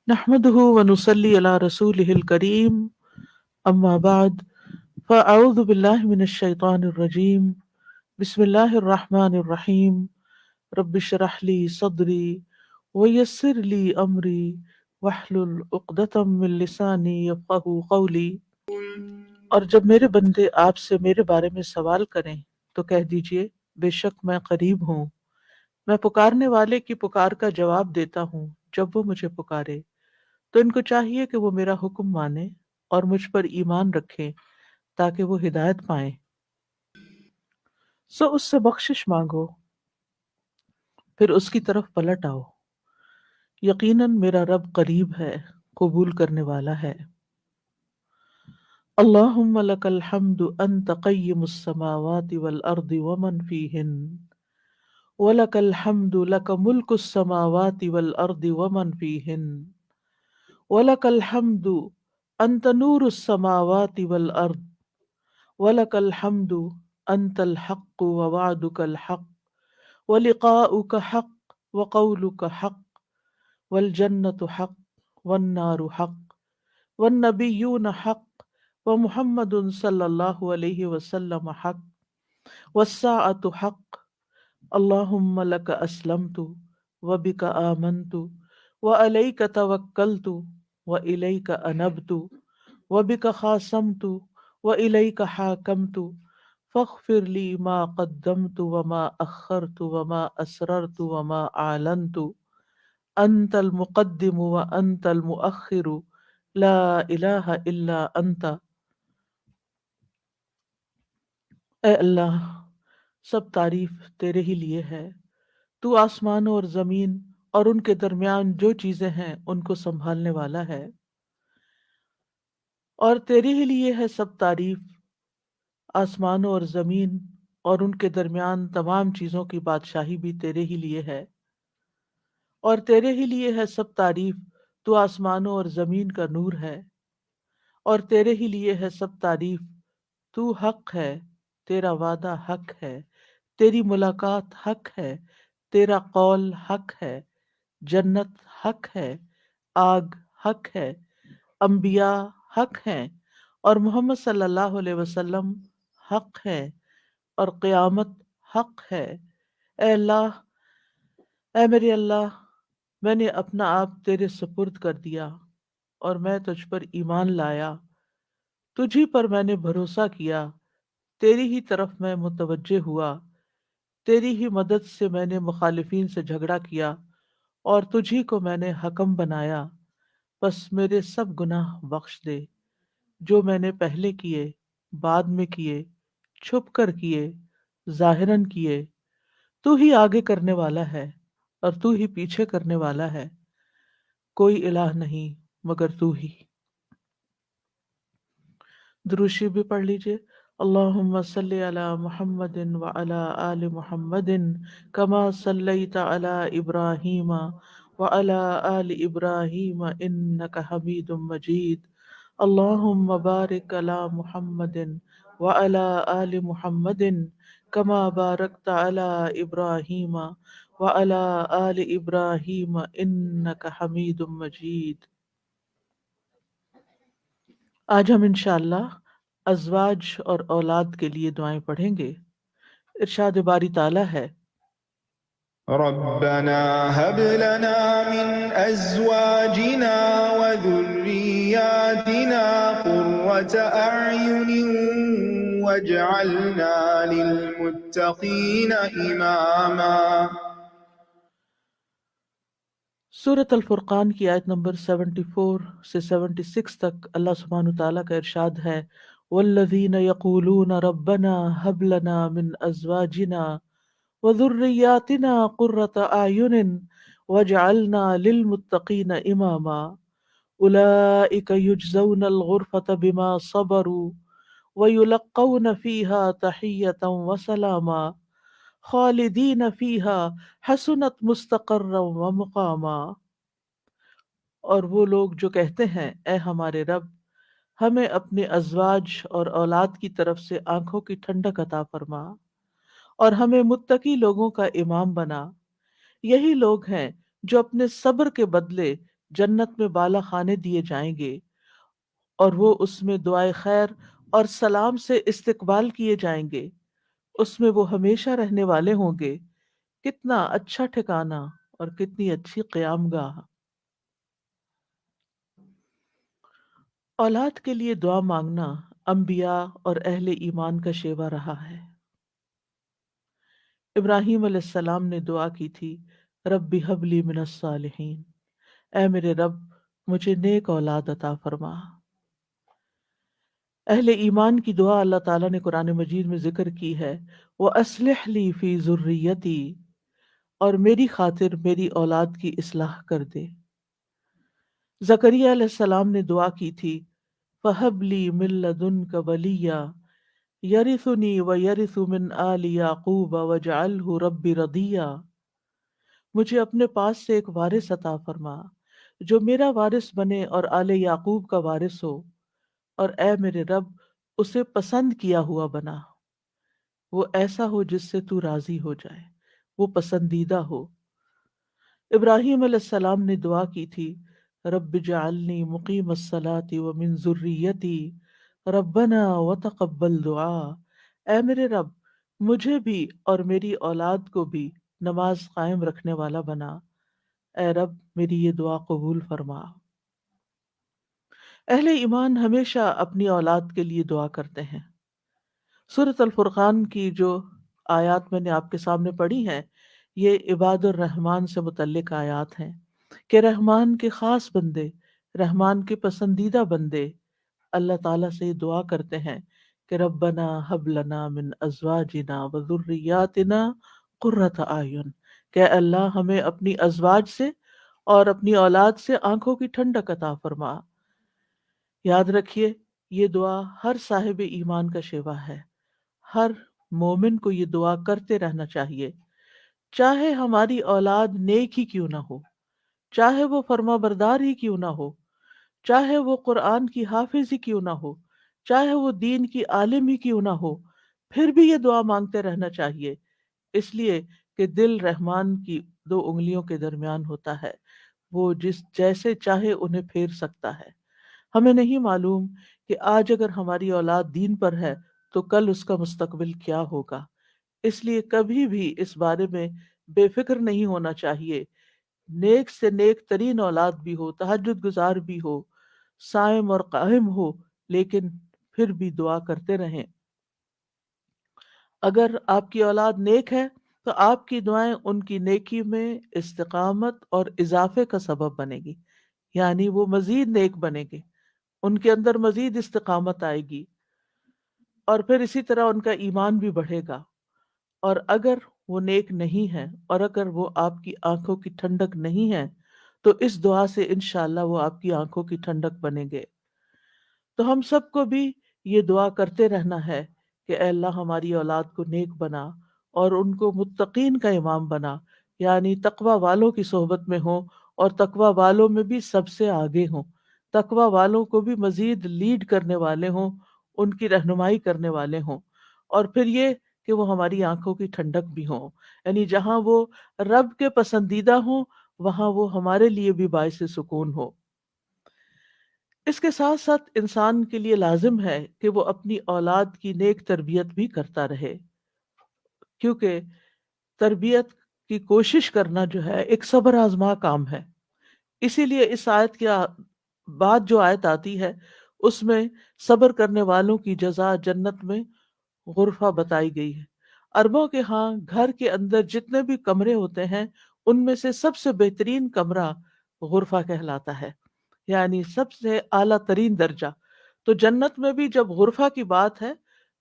نحمده ونصلي على رسوله الكريم أما بعد فأعوذ بالله من الشيطان الرجيم بسم الله الرحمن الرحيم رب اشرح لي صدري ويسر لي أمري واحلل عقدة من لساني يفقهوا قولي۔ اور جب میرے بندے آپ سے میرے بارے میں سوال کریں تو کہہ دیجئے بے شک میں قریب ہوں، میں پکارنے والے کی پکار کا جواب دیتا ہوں جب وہ مجھے پکارے۔ تو ان کو چاہیے کہ وہ میرا حکم مانیں اور مجھ پر ایمان رکھیں تاکہ وہ ہدایت پائیں۔ سو اس سے بخشش مانگو، پھر اس کی طرف پلٹ آؤ، یقیناً میرا رب قریب ہے، قبول کرنے والا ہے۔ اللہم لک الحمد انت قیم السماوات والارض ومن فیہن، ولک الحمد لک ملک السماوات والارض ومن فیہن، ولک الحمد انت نور السماوات والارض، ولک الحمد انت الحق ووعدک الحق ولقاؤک حق وقولک حق والجنت حق والنار حق والنبیون حق ومحمد صلی اللہ علیہ وسلم حق والساعة حق۔ اللہم لک اسلمت وبک آمنت وعلیک توکلت وإلیک انبت وبک خاصمت وإلیک حاکمت فاغفر لی ما قدمت وما أخرت وما أسررت وما أعلنت انت المقدم وانت المؤخر لا الہ الا انت۔ اے اللہ، سب تعریف تیرے ہی لیے ہے، تو آسمانوں اور زمین اور ان کے درمیان جو چیزیں ہیں ان کو سنبھالنے والا ہے، اور تیرے ہی لیے ہے سب تعریف، آسمانوں اور زمین اور ان کے درمیان تمام چیزوں کی بادشاہی بھی تیرے ہی لیے ہے، اور تیرے ہی لیے ہے سب تعریف، تو آسمانوں اور زمین کا نور ہے، اور تیرے ہی لیے ہے سب تعریف، تو حق ہے، تیرا وعدہ حق ہے، تیری ملاقات حق ہے، تیرا قول حق ہے، جنت حق ہے، آگ حق ہے، انبیاء حق ہیں، اور محمد صلی اللہ علیہ وسلم حق ہے، اور قیامت حق ہے۔ اے اللہ، اے میرے اللہ، میں نے اپنا آپ تیرے سپرد کر دیا اور میں تجھ پر ایمان لایا، تجھی پر میں نے بھروسہ کیا، تیری ہی طرف میں متوجہ ہوا، تیری ہی مدد سے میں نے مخالفین سے جھگڑا کیا اور تجھی کو میں نے حکم بنایا، بس میرے سب گناہ بخش دے جو میں نے پہلے کیے، بعد میں کیے، چھپ کر کیے، ظاہراً کیے۔ تو ہی آگے کرنے والا ہے اور تو ہی پیچھے کرنے والا ہے، کوئی الہ نہیں مگر تو ہی۔ دروشی بھی پڑھ لیجئے۔ اللہم صلی علی محمد وعلی آل محمد کما صلیت علی ابراہیم وعلی آل ابراہیم انک حمید مجید۔ اللہم بارک علی محمد وعلی آل محمد کما بارکت علی ابراہیم وعلی آل ابراہیم انک حمید مجید۔ آج ہم انشاءاللہ ازواج اور اولاد کے لیے دعائیں پڑھیں گے۔ ارشاد باری تعالیٰ ہے، ربنا هب لنا من ازواجنا وذرياتنا قرة اعين واجعلنا للمتقين اماما۔ سورۃ الفرقان کی آیت نمبر 74 سے 76 تک اللہ سبحانہ وتعالیٰ کا ارشاد ہے، والذین یقولون ربنا هب لنا من ازواجنا وذریاتنا قرۃ اعین واجعلنا للمتقین اماما اولئک یجزون الغرفۃ بما صبروا ویلقون فیہا تحیۃ وسلاما خالدین فیہا حسنت مستقرا ومقاما۔ اور وہ لوگ جو کہتے ہیں، اے ہمارے رب، ہمیں اپنے ازواج اور اولاد کی طرف سے آنکھوں کی ٹھنڈک عطا فرما اور ہمیں متقی لوگوں کا امام بنا، یہی لوگ ہیں جو اپنے صبر کے بدلے جنت میں بالا خانے دیے جائیں گے اور وہ اس میں دعائے خیر اور سلام سے استقبال کیے جائیں گے، اس میں وہ ہمیشہ رہنے والے ہوں گے۔ کتنا اچھا ٹھکانہ اور کتنی اچھی قیام گاہ۔ اولاد کے لیے دعا مانگنا انبیاء اور اہل ایمان کا شیوا رہا ہے۔ ابراہیم علیہ السلام نے دعا کی تھی، رب ہب لی من الصالحین، اے میرے رب مجھے نیک اولاد عطا فرما۔ اہل ایمان کی دعا اللہ تعالیٰ نے قرآن مجید میں ذکر کی ہے، وَأَصْلِحْ لِي فِي ذُرِّيَّتِي، اور میری خاطر میری اولاد کی اصلاح کر دے۔ زکریا علیہ السلام نے دعا کی تھی، فَهَبْ لِي مِن لَّدُنْكَ وَلِيًّا يَرِثُنِي وَيَرِثُ مِنْ آلِ يَعْقُوبَ وَاجْعَلْهُ رَبِّ رَضِيًّا، مجھے اپنے پاس سے ایک وارث عطا فرما جو میرا وارث بنے اور آل یعقوب کا وارث ہو، اور اے میرے رب اسے پسند کیا ہوا بنا، وہ ایسا ہو جس سے تو راضی ہو جائے، وہ پسندیدہ ہو۔ ابراہیم علیہ السلام نے دعا کی تھی، رب جعلنی مقیم الصلاۃ ومن ذریتی ربنا وتقبل دعا، اے میرے رب مجھے بھی اور میری اولاد کو بھی نماز قائم رکھنے والا بنا، اے رب میری یہ دعا قبول فرما۔ اہل ایمان ہمیشہ اپنی اولاد کے لیے دعا کرتے ہیں۔ سورۃ الفرقان کی جو آیات میں نے آپ کے سامنے پڑھی ہیں، یہ عباد الرحمن سے متعلق آیات ہیں کہ رحمان کے خاص بندے، رحمان کے پسندیدہ بندے اللہ تعالیٰ سے دعا کرتے ہیں کہ ربنا ہب لنا من ازواجنا وذریاتنا قرۃ اعین، کہ اللہ ہمیں اپنی ازواج سے اور اپنی اولاد سے آنکھوں کی ٹھنڈک عطا فرما۔ یاد رکھیے یہ دعا ہر صاحب ایمان کا شیوا ہے، ہر مومن کو یہ دعا کرتے رہنا چاہیے، چاہے ہماری اولاد نیک ہی کیوں نہ ہو، چاہے وہ فرما بردار ہی کیوں نہ ہو، چاہے وہ قرآن کی حافظ ہی کیوں نہ ہو، چاہے وہ دین کی عالم ہی کیوں نہ ہو، پھر بھی یہ دعا مانگتے رہنا چاہیے، اس لیے کہ دل رحمان کی دو انگلیوں کے درمیان ہوتا ہے، وہ جس جیسے چاہے انہیں پھیر سکتا ہے۔ ہمیں نہیں معلوم کہ آج اگر ہماری اولاد دین پر ہے تو کل اس کا مستقبل کیا ہوگا، اس لیے کبھی بھی اس بارے میں بے فکر نہیں ہونا چاہیے۔ نیک سے نیک ترین اولاد بھی ہو، تہجد گزار بھی ہو، صائم اور قائم ہو، لیکن پھر بھی دعا کرتے رہیں۔ اگر آپ کی اولاد نیک ہے تو آپ کی دعائیں ان کی نیکی میں استقامت اور اضافے کا سبب بنے گی، یعنی وہ مزید نیک بنے گے، ان کے اندر مزید استقامت آئے گی، اور پھر اسی طرح ان کا ایمان بھی بڑھے گا۔ اور اگر وہ نیک نہیں ہے اور اگر وہ آپ کی آنکھوں کی ٹھنڈک نہیں ہے تو اس دعا سے انشاءاللہ وہ آپ کی آنکھوں کی ٹھنڈک بنیں گے۔ تو ہم سب کو بھی یہ دعا کرتے رہنا ہے کہ اے اللہ ہماری اولاد کو نیک بنا اور ان کو متقین کا امام بنا، یعنی تقوی والوں کی صحبت میں ہوں اور تقوی والوں میں بھی سب سے آگے ہوں، تقوی والوں کو بھی مزید لیڈ کرنے والے ہوں، ان کی رہنمائی کرنے والے ہوں، اور پھر یہ کہ وہ ہماری آنکھوں کی ٹھنڈک بھی ہوں، یعنی جہاں وہ رب کے پسندیدہ ہوں وہاں وہ ہمارے لیے بھی باعث سکون ہو۔ اس کے ساتھ ساتھ انسان کے لیے لازم ہے کہ وہ اپنی اولاد کی نیک تربیت بھی کرتا رہے، کیونکہ تربیت کی کوشش کرنا جو ہے ایک صبر آزما کام ہے۔ اسی لیے اس آیت کے بعد جو آیت آتی ہے اس میں صبر کرنے والوں کی جزا جنت میں غرفہ بتائی گئی ہے۔ عربوں کے ہاں گھر کے اندر جتنے بھی کمرے ہوتے ہیں ان میں سے سب سے بہترین کمرہ غرفہ کہلاتا ہے، یعنی سب سے اعلیٰ ترین درجہ۔ تو جنت میں بھی جب غرفہ کی بات ہے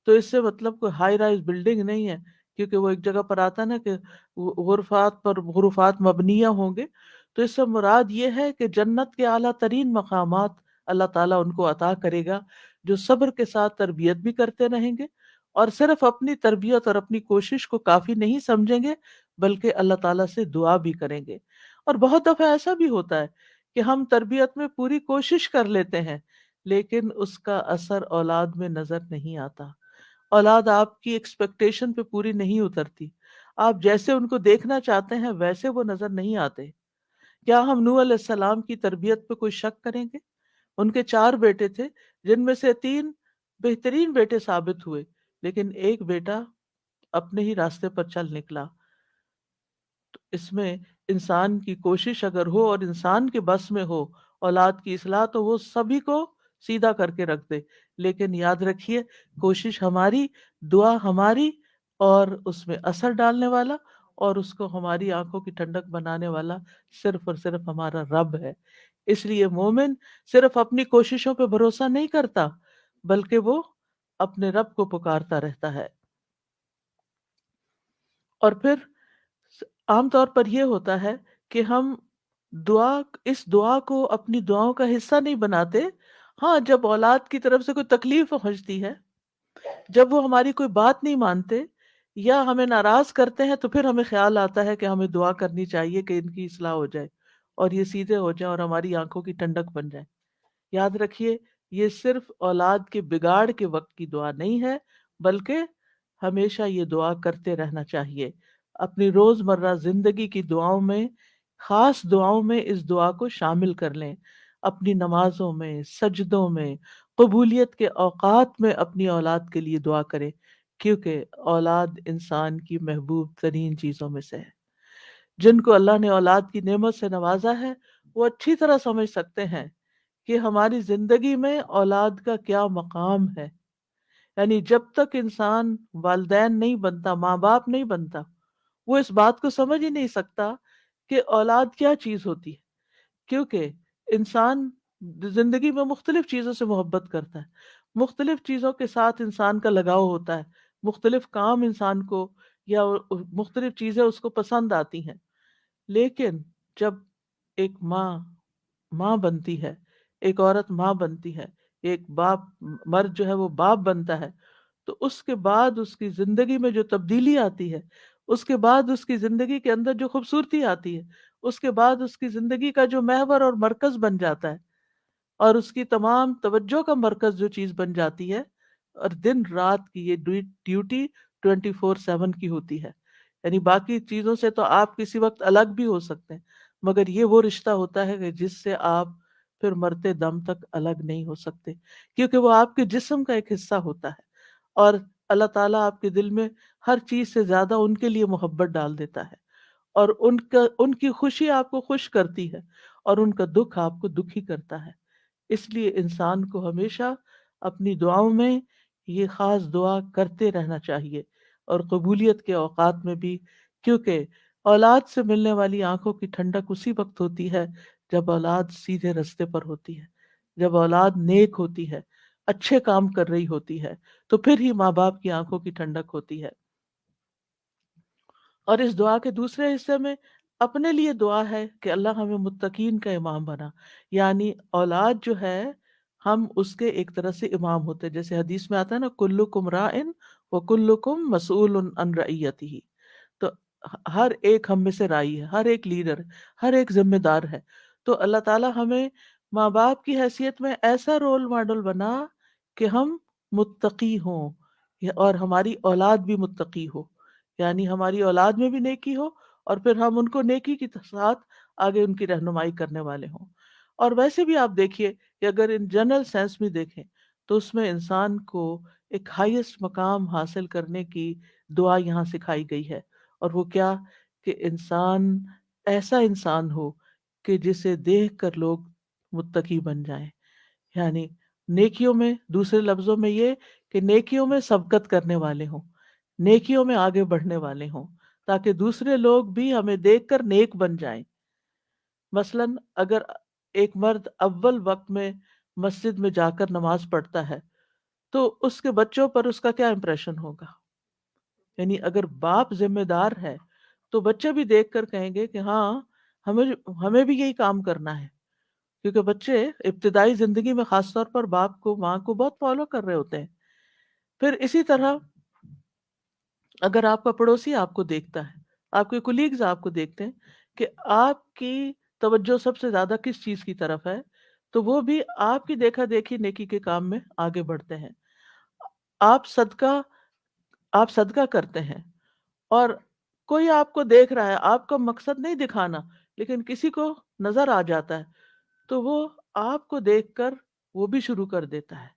تو اس سے مطلب کوئی ہائی رائز بلڈنگ نہیں ہے، کیونکہ وہ ایک جگہ پر آتا نا کہ غرفات پر غرفات مبنیہ ہوں گے، تو اس سے مراد یہ ہے کہ جنت کے اعلیٰ ترین مقامات اللہ تعالیٰ ان کو عطا کرے گا، جو صبر کے ساتھ تربیت بھی کرتے رہیں گے اور صرف اپنی تربیت اور اپنی کوشش کو کافی نہیں سمجھیں گے بلکہ اللہ تعالیٰ سے دعا بھی کریں گے۔ اور بہت دفعہ ایسا بھی ہوتا ہے کہ ہم تربیت میں پوری کوشش کر لیتے ہیں لیکن اس کا اثر اولاد میں نظر نہیں آتا، اولاد آپ کی ایکسپیکٹیشن پہ پوری نہیں اترتی، آپ جیسے ان کو دیکھنا چاہتے ہیں ویسے وہ نظر نہیں آتے، کیا ہم نوح علیہ السلام کی تربیت پہ کوئی شک کریں گے؟ ان کے 4 بیٹے تھے، جن میں سے 3 بہترین بیٹے ثابت ہوئے، لیکن ایک بیٹا اپنے ہی راستے پر چل نکلا۔ تو اس میں انسان کی کوشش اگر ہو اور انسان کے بس میں ہو اولاد کی اصلاح، تو وہ سبھی کو سیدھا کر کے رکھ دے، لیکن یاد رکھیے کوشش ہماری، دعا ہماری، اور اس میں اثر ڈالنے والا اور اس کو ہماری آنکھوں کی ٹھنڈک بنانے والا صرف اور صرف ہمارا رب ہے۔ اس لیے مومن صرف اپنی کوششوں پہ بھروسہ نہیں کرتا، بلکہ وہ اپنے رب کو پکارتا رہتا ہے۔ اور پھر عام طور پر یہ ہوتا ہے کہ ہم دعا اس دعا کو اپنی دعاؤں کا حصہ نہیں بناتے۔ ہاں، جب اولاد کی طرف سے کوئی تکلیف پہنچتی ہے، جب وہ ہماری کوئی بات نہیں مانتے یا ہمیں ناراض کرتے ہیں، تو پھر ہمیں خیال آتا ہے کہ ہمیں دعا کرنی چاہیے کہ ان کی اصلاح ہو جائے اور یہ سیدھے ہو جائیں اور ہماری آنکھوں کی ٹھنڈک بن جائیں۔ یاد رکھیے، یہ صرف اولاد کے بگاڑ کے وقت کی دعا نہیں ہے، بلکہ ہمیشہ یہ دعا کرتے رہنا چاہیے۔ اپنی روزمرہ زندگی کی دعاؤں میں، خاص دعاؤں میں اس دعا کو شامل کر لیں۔ اپنی نمازوں میں، سجدوں میں، قبولیت کے اوقات میں اپنی اولاد کے لیے دعا کریں، کیونکہ اولاد انسان کی محبوب ترین چیزوں میں سے ہے۔ جن کو اللہ نے اولاد کی نعمت سے نوازا ہے، وہ اچھی طرح سمجھ سکتے ہیں کہ ہماری زندگی میں اولاد کا کیا مقام ہے۔ یعنی جب تک انسان والدین نہیں بنتا، ماں باپ نہیں بنتا، وہ اس بات کو سمجھ ہی نہیں سکتا کہ اولاد کیا چیز ہوتی ہے۔ کیونکہ انسان زندگی میں مختلف چیزوں سے محبت کرتا ہے، مختلف چیزوں کے ساتھ انسان کا لگاؤ ہوتا ہے، مختلف کام انسان کو یا مختلف چیزیں اس کو پسند آتی ہیں۔ لیکن جب ایک ماں بنتی ہے، ایک عورت ماں بنتی ہے، ایک باپ، مرد جو ہے وہ باپ بنتا ہے، تو اس کے بعد اس کی زندگی میں جو تبدیلی آتی ہے، اس کے بعد اس کی زندگی کے اندر جو خوبصورتی آتی ہے، اس کے بعد اس کی زندگی کا جو محور اور مرکز بن جاتا ہے، اور اس کی تمام توجہ کا مرکز جو چیز بن جاتی ہے، اور دن رات کی یہ ڈیوٹی 24/7 کی ہوتی ہے۔ یعنی باقی چیزوں سے تو آپ کسی وقت الگ بھی ہو سکتے ہیں، مگر یہ وہ رشتہ ہوتا ہے کہ جس سے آپ پھر مرتے دم تک الگ نہیں ہو سکتے، کیونکہ وہ آپ کے جسم کا ایک حصہ ہوتا ہے، اور اللہ تعالیٰ آپ کے دل میں ہر چیز سے زیادہ ان کے لیے محبت ڈال دیتا ہے، اور ان کی خوشی آپ کو خوش کرتی ہے، اور ان کا دکھ آپ کو دکھی کرتا ہے۔ اس لیے انسان کو ہمیشہ اپنی دعاؤں میں یہ خاص دعا کرتے رہنا چاہیے، اور قبولیت کے اوقات میں بھی، کیونکہ اولاد سے ملنے والی آنکھوں کی ٹھنڈک اسی وقت ہوتی ہے جب اولاد سیدھے رستے پر ہوتی ہے، جب اولاد نیک ہوتی ہے، اچھے کام کر رہی ہوتی ہے، تو پھر ہی ماں باپ کی آنکھوں کی ٹھنڈک ہوتی ہے۔ اور اس دعا کے دوسرے حصے میں اپنے لیے دعا ہے کہ اللہ ہمیں متقین کا امام بنا، یعنی اولاد جو ہے، ہم اس کے ایک طرح سے امام ہوتے ہیں۔ جیسے حدیث میں آتا ہے نا، کلکم رائن وکلکم مسئول عن رعیتہ، تو ہر ایک ہم میں سے رائی ہے، ہر ایک لیڈر ہے، ہر ایک ذمہ دار ہے۔ تو اللہ تعالیٰ ہمیں ماں باپ کی حیثیت میں ایسا رول ماڈل بنا کہ ہم متقی ہوں، اور ہماری اولاد بھی متقی ہو، یعنی ہماری اولاد میں بھی نیکی ہو، اور پھر ہم ان کو نیکی کے ساتھ آگے ان کی رہنمائی کرنے والے ہوں۔ اور ویسے بھی آپ دیکھیے کہ اگر ان جنرل سینس میں دیکھیں تو اس میں انسان کو ایک ہائیسٹ مقام حاصل کرنے کی دعا یہاں سکھائی گئی ہے، اور وہ کیا؟ کہ انسان ایسا انسان ہو کہ جسے دیکھ کر لوگ متقی بن جائیں، یعنی نیکیوں میں، دوسرے لفظوں میں یہ کہ نیکیوں میں سبقت کرنے والے ہوں، نیکیوں میں آگے بڑھنے والے ہوں، تاکہ دوسرے لوگ بھی ہمیں دیکھ کر نیک بن جائیں۔ مثلاً اگر ایک مرد اول وقت میں مسجد میں جا کر نماز پڑھتا ہے، تو اس کے بچوں پر اس کا کیا امپریشن ہوگا؟ یعنی اگر باپ ذمہ دار ہے تو بچے بھی دیکھ کر کہیں گے کہ ہاں، ہمیں ہمیں بھی یہی کام کرنا ہے، کیونکہ بچے ابتدائی زندگی میں خاص طور پر باپ کو، ماں کو بہت فالو کر رہے ہوتے ہیں۔ پھر اسی طرح اگر آپ کا پڑوسی آپ کو دیکھتا ہے، آپ کے کولیگز آپ کو دیکھتے ہیں کہ آپ کی توجہ سب سے زیادہ کس چیز کی طرف ہے، تو وہ بھی آپ کی دیکھا دیکھی نیکی کے کام میں آگے بڑھتے ہیں۔ آپ صدقہ آپ صدقہ کرتے ہیں، اور کوئی آپ کو دیکھ رہا ہے، آپ کا مقصد نہیں دکھانا، لیکن کسی کو نظر آ جاتا ہے تو وہ آپ کو دیکھ کر وہ بھی شروع کر دیتا ہے.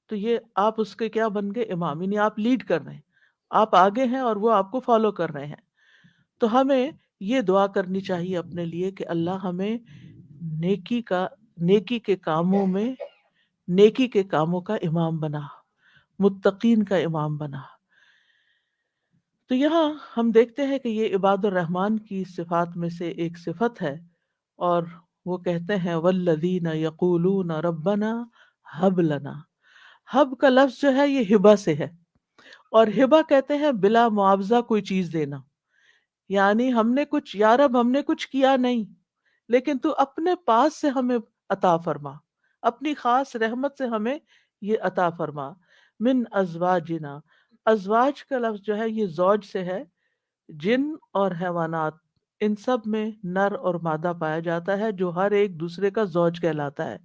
تو یہ آپ اس کے کیا بن گئے؟ امام، یعنی آپ لیڈ کر رہے ہیں، آپ آگے ہیں اور وہ آپ کو فالو کر رہے ہیں. تو ہمیں یہ دعا کرنی چاہیے اپنے لیے کہ اللہ ہمیں نیکی کا نیکی کے کاموں میں نیکی کے کاموں کا امام بنا، متقین کا امام بنا. تو یہاں ہم دیکھتے ہیں کہ یہ عباد الرحمن کی صفات میں سے ایک صفت ہے، اور وہ کہتے ہیں والذین یقولون ربنا ہب لنا. ہب کا لفظ جو ہے یہ ہبہ سے ہے، اور ہبہ کہتے ہیں بلا معاوضہ کوئی چیز دینا. یعنی ہم نے کچھ، یا رب ہم نے کچھ کیا نہیں، لیکن تو اپنے پاس سے ہمیں عطا فرما، اپنی خاص رحمت سے ہمیں یہ عطا فرما. من ازواجنا، ازواج کا لفظ جو ہے یہ زوج سے ہے. جن اور حیوانات، ان سب میں نر اور مادہ پایا جاتا ہے جو ہر ایک دوسرے کا زوج کہلاتا ہے.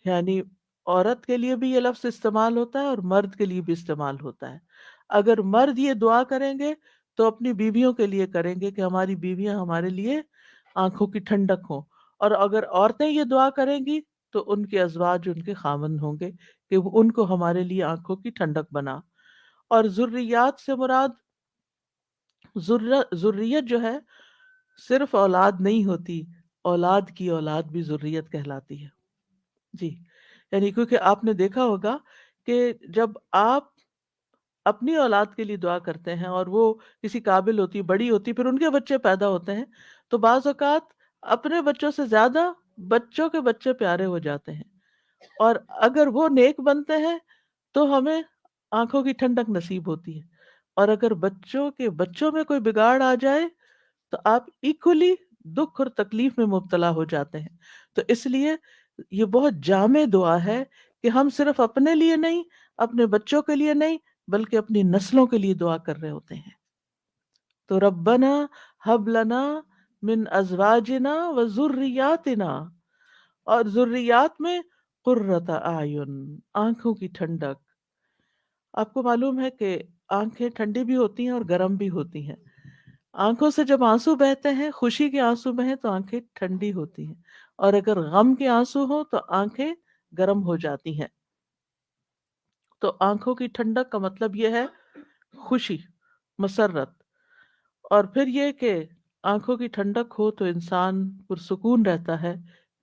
یعنی عورت کے لیے بھی یہ لفظ استعمال ہوتا ہے اور مرد کے لیے بھی استعمال ہوتا ہے. اگر مرد یہ دعا کریں گے تو اپنی بیویوں کے لیے کریں گے کہ ہماری بیویاں ہمارے لیے آنکھوں کی ٹھنڈک ہوں، اور اگر عورتیں یہ دعا کریں گی تو ان کے ازواج ان کے خاوند ہوں گے کہ وہ ان کو ہمارے لیے آنکھوں کی ٹھنڈک بنا. اور ذریات سے مراد ذریت جو ہے صرف اولاد نہیں ہوتی، اولاد کی اولاد بھی ذریت کہلاتی ہے. جی، یعنی کیونکہ آپ نے دیکھا ہوگا کہ جب آپ اپنی اولاد کے لیے دعا کرتے ہیں اور وہ کسی قابل ہوتی، بڑی ہوتی، پھر ان کے بچے پیدا ہوتے ہیں، تو بعض اوقات اپنے بچوں سے زیادہ بچوں کے بچے پیارے ہو جاتے ہیں. اور اگر وہ نیک بنتے ہیں تو ہمیں آنکھوں کی ٹھنڈک نصیب ہوتی ہے، اور اگر بچوں کے بچوں میں کوئی بگاڑ آ جائے تو آپ ایکولی دکھ اور تکلیف میں مبتلا ہو جاتے ہیں. تو اس لیے یہ بہت جامع دعا ہے کہ ہم صرف اپنے لیے نہیں، اپنے بچوں کے لیے نہیں، بلکہ اپنی نسلوں کے لیے دعا کر رہے ہوتے ہیں. تو ربنا ہب لنا من ازواجنا و ذریاتنا، اور ذریات میں قرۃ اعین، آنکھوں کی ٹھنڈک. آپ کو معلوم ہے کہ آنکھیں ٹھنڈی بھی ہوتی ہیں اور گرم بھی ہوتی ہیں. آنکھوں سے جب آنسو بہتے ہیں، خوشی کے آنسو بہیں تو آنکھیں ٹھنڈی ہوتی ہیں، اور اگر غم کے آنسو ہوں تو آنکھیں گرم ہو جاتی ہیں. تو آنکھوں کی ٹھنڈک کا مطلب یہ ہے خوشی، مسرت. اور پھر یہ کہ آنکھوں کی ٹھنڈک ہو تو انسان پرسکون رہتا ہے،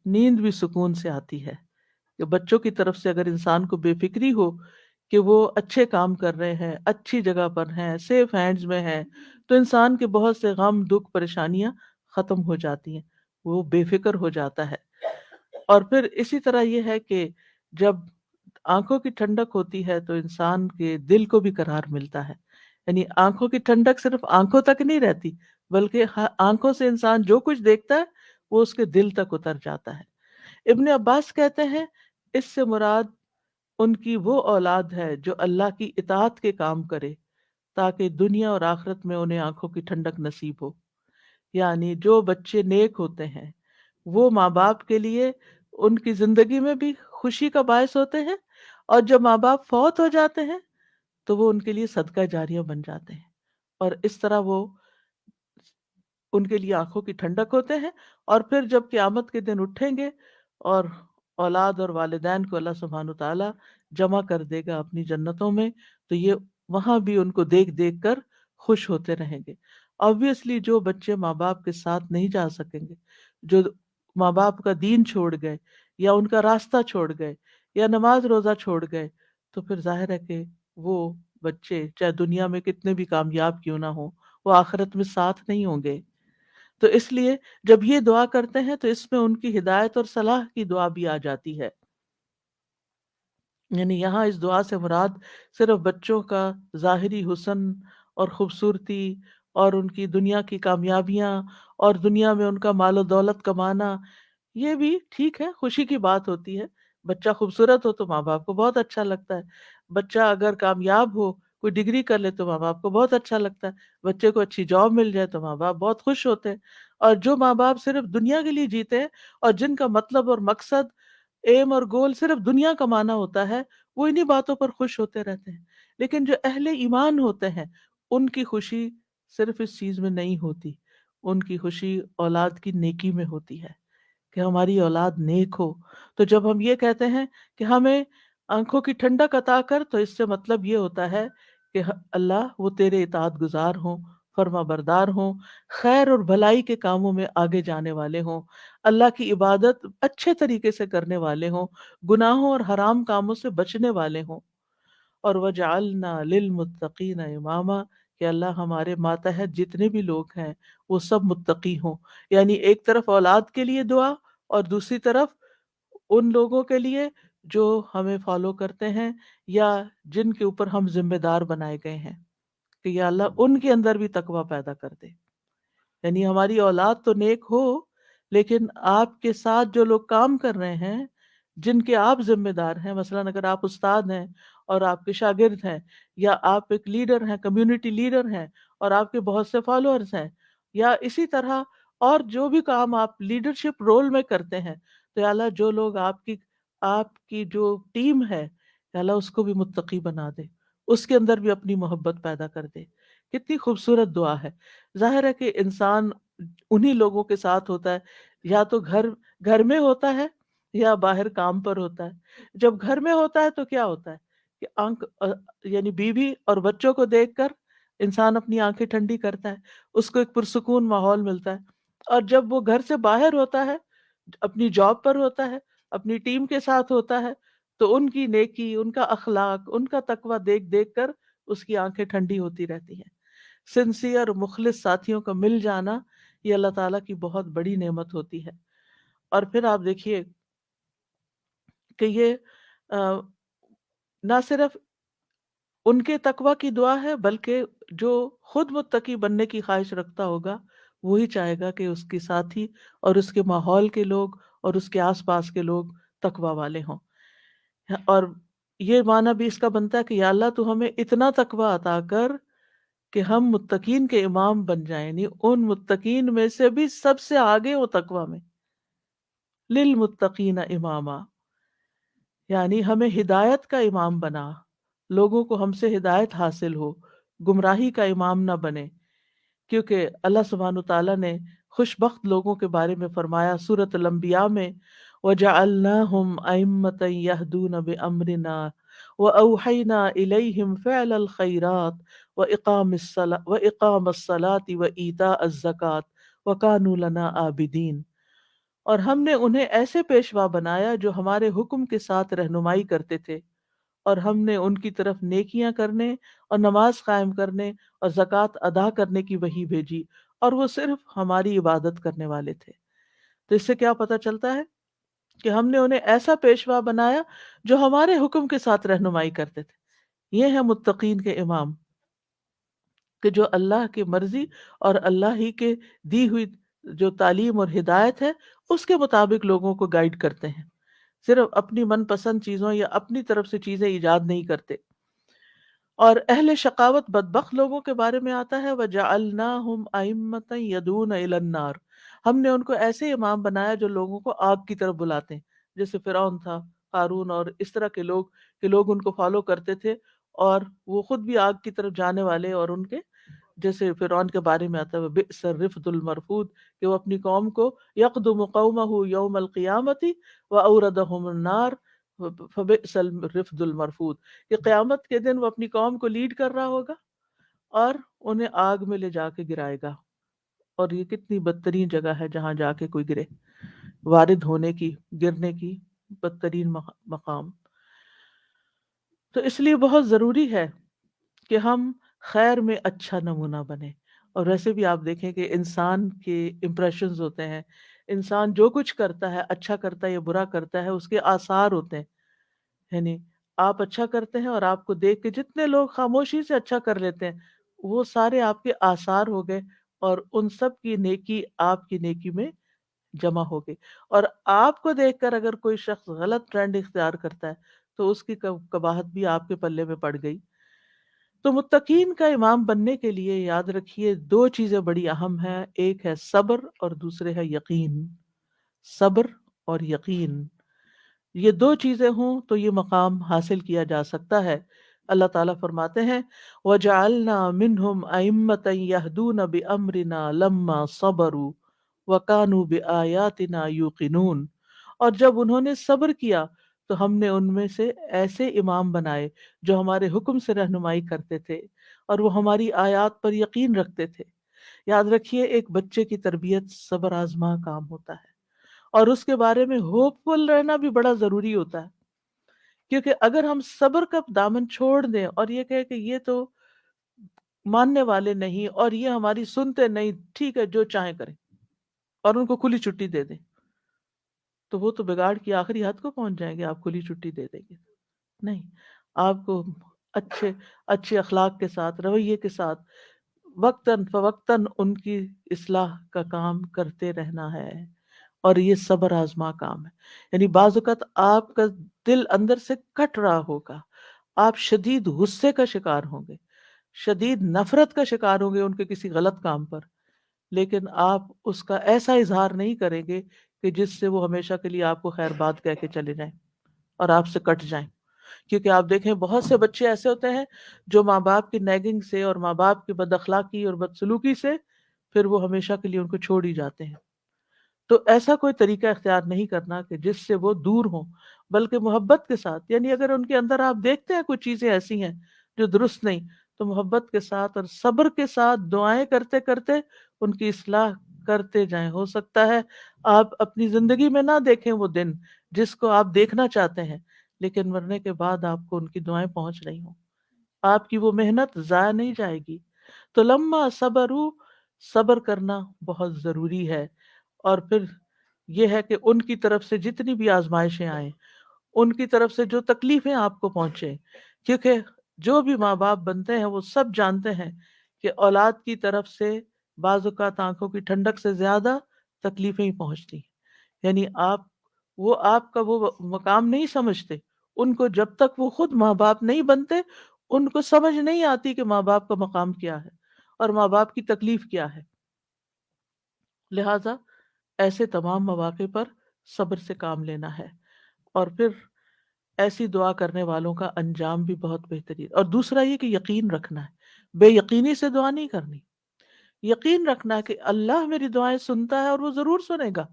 نیند بھی سکون سے آتی ہے. کہ بچوں کی طرف سے اگر انسان کو بے فکری ہو کہ وہ اچھے کام کر رہے ہیں، اچھی جگہ پر ہیں، سیف ہینڈز میں ہیں، تو انسان کے بہت سے غم، دکھ، پریشانیاں ختم ہو جاتی ہیں، وہ بے فکر ہو جاتا ہے. اور پھر اسی طرح یہ ہے کہ جب آنکھوں کی ٹھنڈک ہوتی ہے تو انسان کے دل کو بھی قرار ملتا ہے. یعنی آنکھوں کی ٹھنڈک صرف آنکھوں تک نہیں رہتی، بلکہ آنکھوں سے انسان جو کچھ دیکھتا ہے وہ اس کے دل تک اتر جاتا ہے. ابن عباس کہتے ہیں اس سے مراد ان کی وہ اولاد ہے جو اللہ کی اطاعت کے کام کرے تاکہ دنیا اور آخرت میں انہیں آنکھوں کی ٹھنڈک نصیب ہو. یعنی جو بچے نیک ہوتے ہیں وہ ماں باپ کے لیے ان کی زندگی میں بھی خوشی کا باعث ہوتے ہیں، اور جب ماں باپ فوت ہو جاتے ہیں تو وہ ان کے لیے صدقہ جاریہ بن جاتے ہیں، اور اس طرح وہ ان کے لیے آنکھوں کی ٹھنڈک ہوتے ہیں. اور پھر جب قیامت کے دن اٹھیں گے اور اولاد اور والدین کو اللہ سبحانہ تعالیٰ جمع کر دے گا اپنی جنتوں میں، تو یہ وہاں بھی ان کو دیکھ دیکھ کر خوش ہوتے رہیں گے. آبویسلی جو بچے ماں باپ کے ساتھ نہیں جا سکیں گے، جو ماں باپ کا دین چھوڑ گئے یا ان کا راستہ چھوڑ گئے یا نماز روزہ چھوڑ گئے، تو پھر ظاہر ہے کہ وہ بچے چاہے دنیا میں کتنے بھی کامیاب کیوں نہ ہوں، وہ آخرت میں ساتھ نہیں ہوں گے. تو اس لیے جب یہ دعا کرتے ہیں تو اس میں ان کی ہدایت اور صلاح کی دعا بھی آ جاتی ہے. یعنی یہاں اس دعا سے مراد صرف بچوں کا ظاہری حسن اور خوبصورتی اور ان کی دنیا کی کامیابیاں اور دنیا میں ان کا مال و دولت کمانا، یہ بھی ٹھیک ہے، خوشی کی بات ہوتی ہے. بچہ خوبصورت ہو تو ماں باپ کو بہت اچھا لگتا ہے، بچہ اگر کامیاب ہو، کوئی ڈگری کر لے تو ماں باپ کو بہت اچھا لگتا ہے، بچے کو اچھی جاب مل جائے تو ماں باپ بہت خوش ہوتے ہیں. اور جو ماں باپ صرف دنیا کے لیے جیتے ہیں اور جن کا مطلب اور مقصد، ایم اور گول صرف دنیا کمانا ہوتا ہے، وہ انہی باتوں پر خوش ہوتے رہتے ہیں. لیکن جو اہل ایمان ہوتے ہیں ان کی خوشی صرف اس چیز میں نہیں ہوتی، ان کی خوشی اولاد کی نیکی میں ہوتی ہے، کہ ہماری اولاد نیک ہو۔ تو جب ہم یہ کہتے ہیں کہ ہمیں آنکھوں کی ٹھنڈک عطا کر، تو اس سے مطلب یہ ہوتا ہے کہ اللہ وہ تیرے اطاعت گزار ہوں، فرما بردار ہوں، خیر اور بھلائی کے کاموں میں آگے جانے والے ہوں، اللہ کی عبادت اچھے طریقے سے کرنے والے ہوں، گناہوں اور حرام کاموں سے بچنے والے ہوں۔ اور وَجَعَلْنَا لِلْمُتَّقِينَ اماما، کہ اللہ ہمارے ماتحت جتنے بھی لوگ ہیں وہ سب متقی ہوں۔ یعنی ایک طرف اولاد کے لیے دعا، اور دوسری طرف ان لوگوں کے لیے جو ہمیں فالو کرتے ہیں یا جن کے اوپر ہم ذمہ دار بنائے گئے ہیں، کہ یا اللہ ان کے اندر بھی تقوی پیدا کر دے۔ یعنی ہماری اولاد تو نیک ہو، لیکن آپ کے ساتھ جو لوگ کام کر رہے ہیں، جن کے آپ ذمہ دار ہیں، مثلاً اگر آپ استاد ہیں اور آپ کے شاگرد ہیں، یا آپ ایک لیڈر ہیں، کمیونٹی لیڈر ہیں، اور آپ کے بہت سے فالوورز ہیں، یا اسی طرح اور جو بھی کام آپ لیڈرشپ رول میں کرتے ہیں، تو یا اللہ جو لوگ آپ کی جو ٹیم ہے، یا اللہ اس کو بھی متقی بنا دے، اس کے اندر بھی اپنی محبت پیدا کر دے۔ کتنی خوبصورت دعا ہے۔ ظاہر ہے کہ انسان انہی لوگوں کے ساتھ ہوتا ہے، یا تو گھر میں ہوتا ہے یا باہر کام پر ہوتا ہے۔ جب گھر میں ہوتا ہے تو کیا ہوتا ہے کہ یعنی بیوی اور بچوں کو دیکھ کر انسان اپنی آنکھیں ٹھنڈی کرتا ہے، اس کو ایک پرسکون ماحول ملتا ہے۔ اور جب وہ گھر سے باہر ہوتا ہے، اپنی جاب پر ہوتا ہے، اپنی ٹیم کے ساتھ ہوتا ہے، تو ان کی نیکی، ان کا اخلاق، ان کا تقوی دیکھ دیکھ کر اس کی آنکھیں ٹھنڈی ہوتی رہتی ہیں۔ سنسیئر مخلص ساتھیوں کا مل جانا یہ اللہ تعالیٰ کی بہت بڑی نعمت ہوتی ہے۔ اور پھر آپ دیکھیے کہ یہ آ، نہ صرف ان کے تقوی کی دعا ہے، بلکہ جو خود متقی بننے کی خواہش رکھتا ہوگا وہی چاہے گا کہ اس کے ساتھی اور اس کے ماحول کے لوگ اور اس کے آس پاس کے لوگ تقوی والے ہوں۔ اور یہ معنی بھی اس کا بنتا ہے کہ یا اللہ تو ہمیں اتنا تقوی عطا کر کہ ہم متقین کے امام بن جائیں، یعنی ان متقین میں سے بھی سب سے آگے ہو تقوی میں۔ للمتقین اماما، یعنی ہمیں ہدایت کا امام بنا، لوگوں کو ہم سے ہدایت حاصل ہو، گمراہی کا امام نہ بنے۔ کیونکہ اللہ سبحانہ تعالیٰ نے خوش بخت لوگوں کے بارے میں فرمایا سورۃ الانبیاء میں، وَجَعَلْنَاهُمْ أَئِمَّةً يَهْدُونَ بِأَمْرِنَا وَأَوْحَيْنَا إِلَيْهِمْ فِعْلَ الْخَيْرَاتِ وَإِقَامَ الصَّلَاةِ وَإِيتَاءَ الزَّكَاةِ وَكَانُوا لَنَا عَابِدِينَ۔ اور ہم نے انہیں ایسے پیشوا بنایا جو ہمارے حکم کے ساتھ رہنمائی کرتے تھے، اور ہم نے ان کی طرف نیکیاں کرنے اور نماز قائم کرنے اور زکوٰۃ ادا کرنے کی وحی بھیجی، اور وہ صرف ہماری عبادت کرنے والے تھے۔ تو اس سے کیا پتہ چلتا ہے کہ ہم نے انہیں ایسا پیشوا بنایا جو ہمارے حکم کے ساتھ رہنمائی کرتے تھے۔ یہ ہے متقین کے امام، کہ جو اللہ کی مرضی اور اللہ ہی کے دی ہوئی جو تعلیم اور ہدایت ہے اس کے مطابق لوگوں کو گائیڈ کرتے ہیں، صرف اپنی من پسند چیزوں یا اپنی طرف سے چیزیں ایجاد نہیں کرتے۔ اور اہل شقاوت بدبخت لوگوں کے بارے میں آتا ہے وَجَعَلْنَاهُمْ أَئِمَّةً يَدْعُونَ إِلَى النَّارِ، ہم نے ان کو ایسے امام بنایا جو لوگوں کو آگ کی طرف بلاتے ہیں، جیسے فرعون تھا، قارون اور اس طرح کے لوگ، کہ لوگ ان کو فالو کرتے تھے اور وہ خود بھی آگ کی طرف جانے والے، اور ان کے جیسے فرعون کے بارے میں آتا ہے بئس الرفد المرفود، کہ وہ اپنی قوم کو یقدم قومہ یوم القیامت واوردہم النار فبئس الرفد المرفود، کہ قیامت کے دن وہ اپنی قوم کو لیڈ کر رہا ہوگا اور انہیں آگ میں لے جا کے گرائے گا۔ اور یہ کتنی بدترین جگہ ہے جہاں جا کے کوئی گرے، وارد ہونے کی، گرنے کی بدترین مقام۔ تو اس لیے بہت ضروری ہے کہ ہم خیر میں اچھا نمونہ بنے۔ اور ویسے بھی آپ دیکھیں کہ انسان کے امپریشنز ہوتے ہیں، انسان جو کچھ کرتا ہے، اچھا کرتا ہے یا برا کرتا ہے، اس کے آثار ہوتے ہیں۔ یعنی آپ اچھا کرتے ہیں اور آپ کو دیکھ کے جتنے لوگ خاموشی سے اچھا کر لیتے ہیں، وہ سارے آپ کے آثار ہو گئے، اور ان سب کی نیکی آپ کی نیکی میں جمع ہو گئی۔ اور آپ کو دیکھ کر اگر کوئی شخص غلط ٹرینڈ اختیار کرتا ہے تو اس کی قباحت بھی آپ کے پلے میں پڑ گئی۔ تو متقین کا امام بننے کے لیے یاد رکھیے دو چیزیں بڑی اہم ہیں، ایک ہے صبر اور دوسرے ہے یقین۔ صبر اور یقین، یہ دو چیزیں ہوں تو یہ مقام حاصل کیا جا سکتا ہے۔ اللہ تعالیٰ فرماتے ہیں وَجَعَلْنَا مِنْهُمْ أَئِمَّةً يَهْدُونَ بِأَمْرِنَا لَمَّا صَبَرُوا وَكَانُوا بِآيَاتِنَا يُوقِنُونَ، اور جب انہوں نے صبر کیا تو ہم نے ان میں سے ایسے امام بنائے جو ہمارے حکم سے رہنمائی کرتے تھے اور وہ ہماری آیات پر یقین رکھتے تھے۔ یاد رکھیے ایک بچے کی تربیت صبر آزما کام ہوتا ہے، اور اس کے بارے میں ہوپ فل رہنا بھی بڑا ضروری ہوتا ہے، کیونکہ اگر ہم صبر کا دامن چھوڑ دیں اور یہ کہیں کہ یہ تو ماننے والے نہیں اور یہ ہماری سنتے نہیں، ٹھیک ہے جو چاہیں کریں، اور ان کو کھلی چھٹی دے دیں، تو وہ تو بگاڑ کی آخری حد کو پہنچ جائیں گے۔ آپ کھلی چھٹی دے دیں گے نہیں، آپ کو اچھے اچھے اخلاق کے ساتھ، رویے کے ساتھ، وقتاً فوقتاً ان کی اصلاح کا کام کرتے رہنا ہے، اور یہ صبر آزما کام ہے۔ یعنی بعض اوقات آپ کا دل اندر سے کٹ رہا ہوگا، آپ شدید غصے کا شکار ہوں گے، شدید نفرت کا شکار ہوں گے ان کے کسی غلط کام پر، لیکن آپ اس کا ایسا اظہار نہیں کریں گے کہ جس سے وہ ہمیشہ کے لیے آپ کو خیر بات کہہ کے چلے جائیں اور آپ سے کٹ جائیں۔ کیونکہ آپ دیکھیں بہت سے بچے ایسے ہوتے ہیں جو ماں باپ کی نیگنگ سے اور ماں باپ کی بد اخلاقی اور بدسلوکی سے پھر وہ ہمیشہ کے لیے ان کو چھوڑ ہی جاتے ہیں۔ تو ایسا کوئی طریقہ اختیار نہیں کرنا کہ جس سے وہ دور ہوں، بلکہ محبت کے ساتھ، یعنی اگر ان کے اندر آپ دیکھتے ہیں کچھ چیزیں ایسی ہیں جو درست نہیں، تو محبت کے ساتھ اور صبر کے ساتھ دعائیں کرتے کرتے ان کی اصلاح کرتے جائیں۔ ہو سکتا ہے آپ اپنی زندگی میں نہ دیکھیں وہ دن جس کو آپ دیکھنا چاہتے ہیں، لیکن مرنے کے بعد آپ کو ان کی دعائیں پہنچ رہی ہوں، آپ کی وہ محنت ضائع نہیں جائے گی۔ تو لما صبروا، صبر کرنا بہت ضروری ہے۔ اور پھر یہ ہے کہ ان کی طرف سے جتنی بھی آزمائشیں آئیں، ان کی طرف سے جو تکلیفیں آپ کو پہنچے، کیونکہ جو بھی ماں باپ بنتے ہیں وہ سب جانتے ہیں کہ اولاد کی طرف سے بعض اوقات آنکھوں کی ٹھنڈک سے زیادہ تکلیفیں ہی پہنچتی ہیں۔ یعنی آپ کا وہ مقام نہیں سمجھتے، ان کو جب تک وہ خود ماں باپ نہیں بنتے ان کو سمجھ نہیں آتی کہ ماں باپ کا مقام کیا ہے اور ماں باپ کی تکلیف کیا ہے۔ لہٰذا ایسے تمام مواقع پر صبر سے کام لینا ہے، اور پھر ایسی دعا کرنے والوں کا انجام بھی بہت بہترین۔ اور دوسرا یہ کہ یقین رکھنا ہے، بے یقینی سے دعا نہیں کرنی، یقین رکھنا ہے کہ اللہ میری دعائیں سنتا ہے اور وہ ضرور سنے گا۔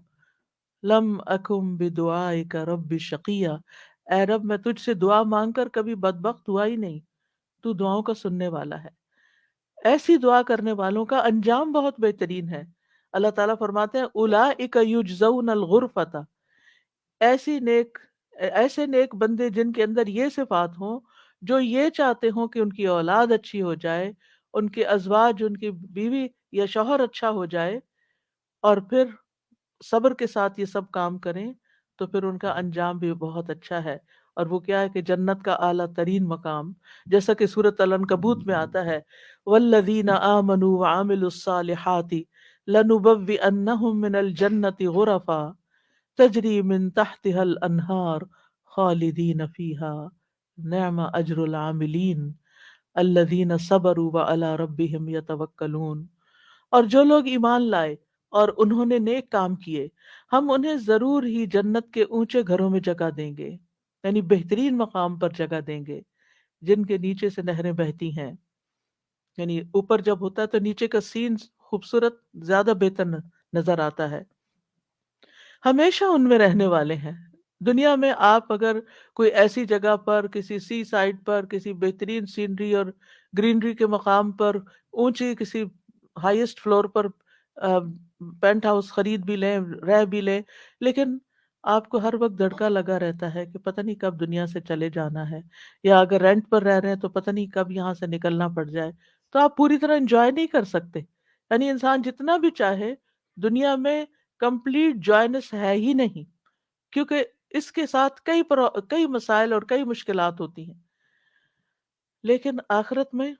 لم اکم بدعائک رب شقیہ، اے رب میں تجھ سے دعا مانگ کر کبھی بدبخت ہوا ہی نہیں، تو دعاؤں کا سننے والا ہے۔ ایسی دعا کرنے والوں کا انجام بہت بہترین ہے۔ اللہ تعالیٰ فرماتے ہیں اولئک یجزون الغرفۃ، ایسی نیک ایسے نیک بندے جن کے اندر یہ صفات ہوں، جو یہ چاہتے ہوں کہ ان کی اولاد اچھی ہو جائے، ان کے ازواج، ان کی بیوی یا شوہر اچھا ہو جائے، اور پھر صبر کے ساتھ یہ سب کام کریں، تو پھر ان کا انجام بھی بہت اچھا ہے۔ اور وہ کیا ہے کہ جنت کا اعلیٰ ترین مقام، جیسا کہ سورۃ العنکبوت میں آتا ہے والذین آمنوا وعملوا الصالحات لنبوئنہم من الجنۃ غرفا تجری من تحتها الانہار خالدین فیہا نعم اجر العاملین الذین صبروا وعلی ربہم یتوکلون۔ اور جو لوگ ایمان لائے اور انہوں نے نیک کام کیے، ہم انہیں ضرور ہی جنت کے اونچے گھروں میں جگہ دیں گے، یعنی بہترین مقام پر جگہ دیں گے، جن کے نیچے سے نہریں بہتی ہیں۔ یعنی اوپر جب ہوتا ہے تو نیچے کا سین خوبصورت زیادہ بہتر نظر آتا ہے۔ ہمیشہ ان میں رہنے والے ہیں۔ دنیا میں آپ اگر کوئی ایسی جگہ پر، کسی سی سائڈ پر، کسی بہترین سینری اور گرینری کے مقام پر، اونچی کسی ہائیسٹ فلور پر پینٹ ہاؤس خرید بھی لیں، رہ بھی لیں، لیکن آپ کو ہر وقت دھڑکا لگا رہتا ہے کہ پتہ نہیں کب دنیا سے چلے جانا ہے، یا اگر رینٹ پر رہ رہے ہیں تو پتہ نہیں کب یہاں سے نکلنا پڑ جائے، تو آپ پوری طرح انجوائے نہیں کر سکتے۔ یعنی انسان جتنا بھی چاہے دنیا میں کمپلیٹ جوائنس ہے ہی نہیں، کیونکہ اس کے ساتھ کئی مسائل اور کئی مشکلات ہوتی ہیں۔ لیکن آخرت میں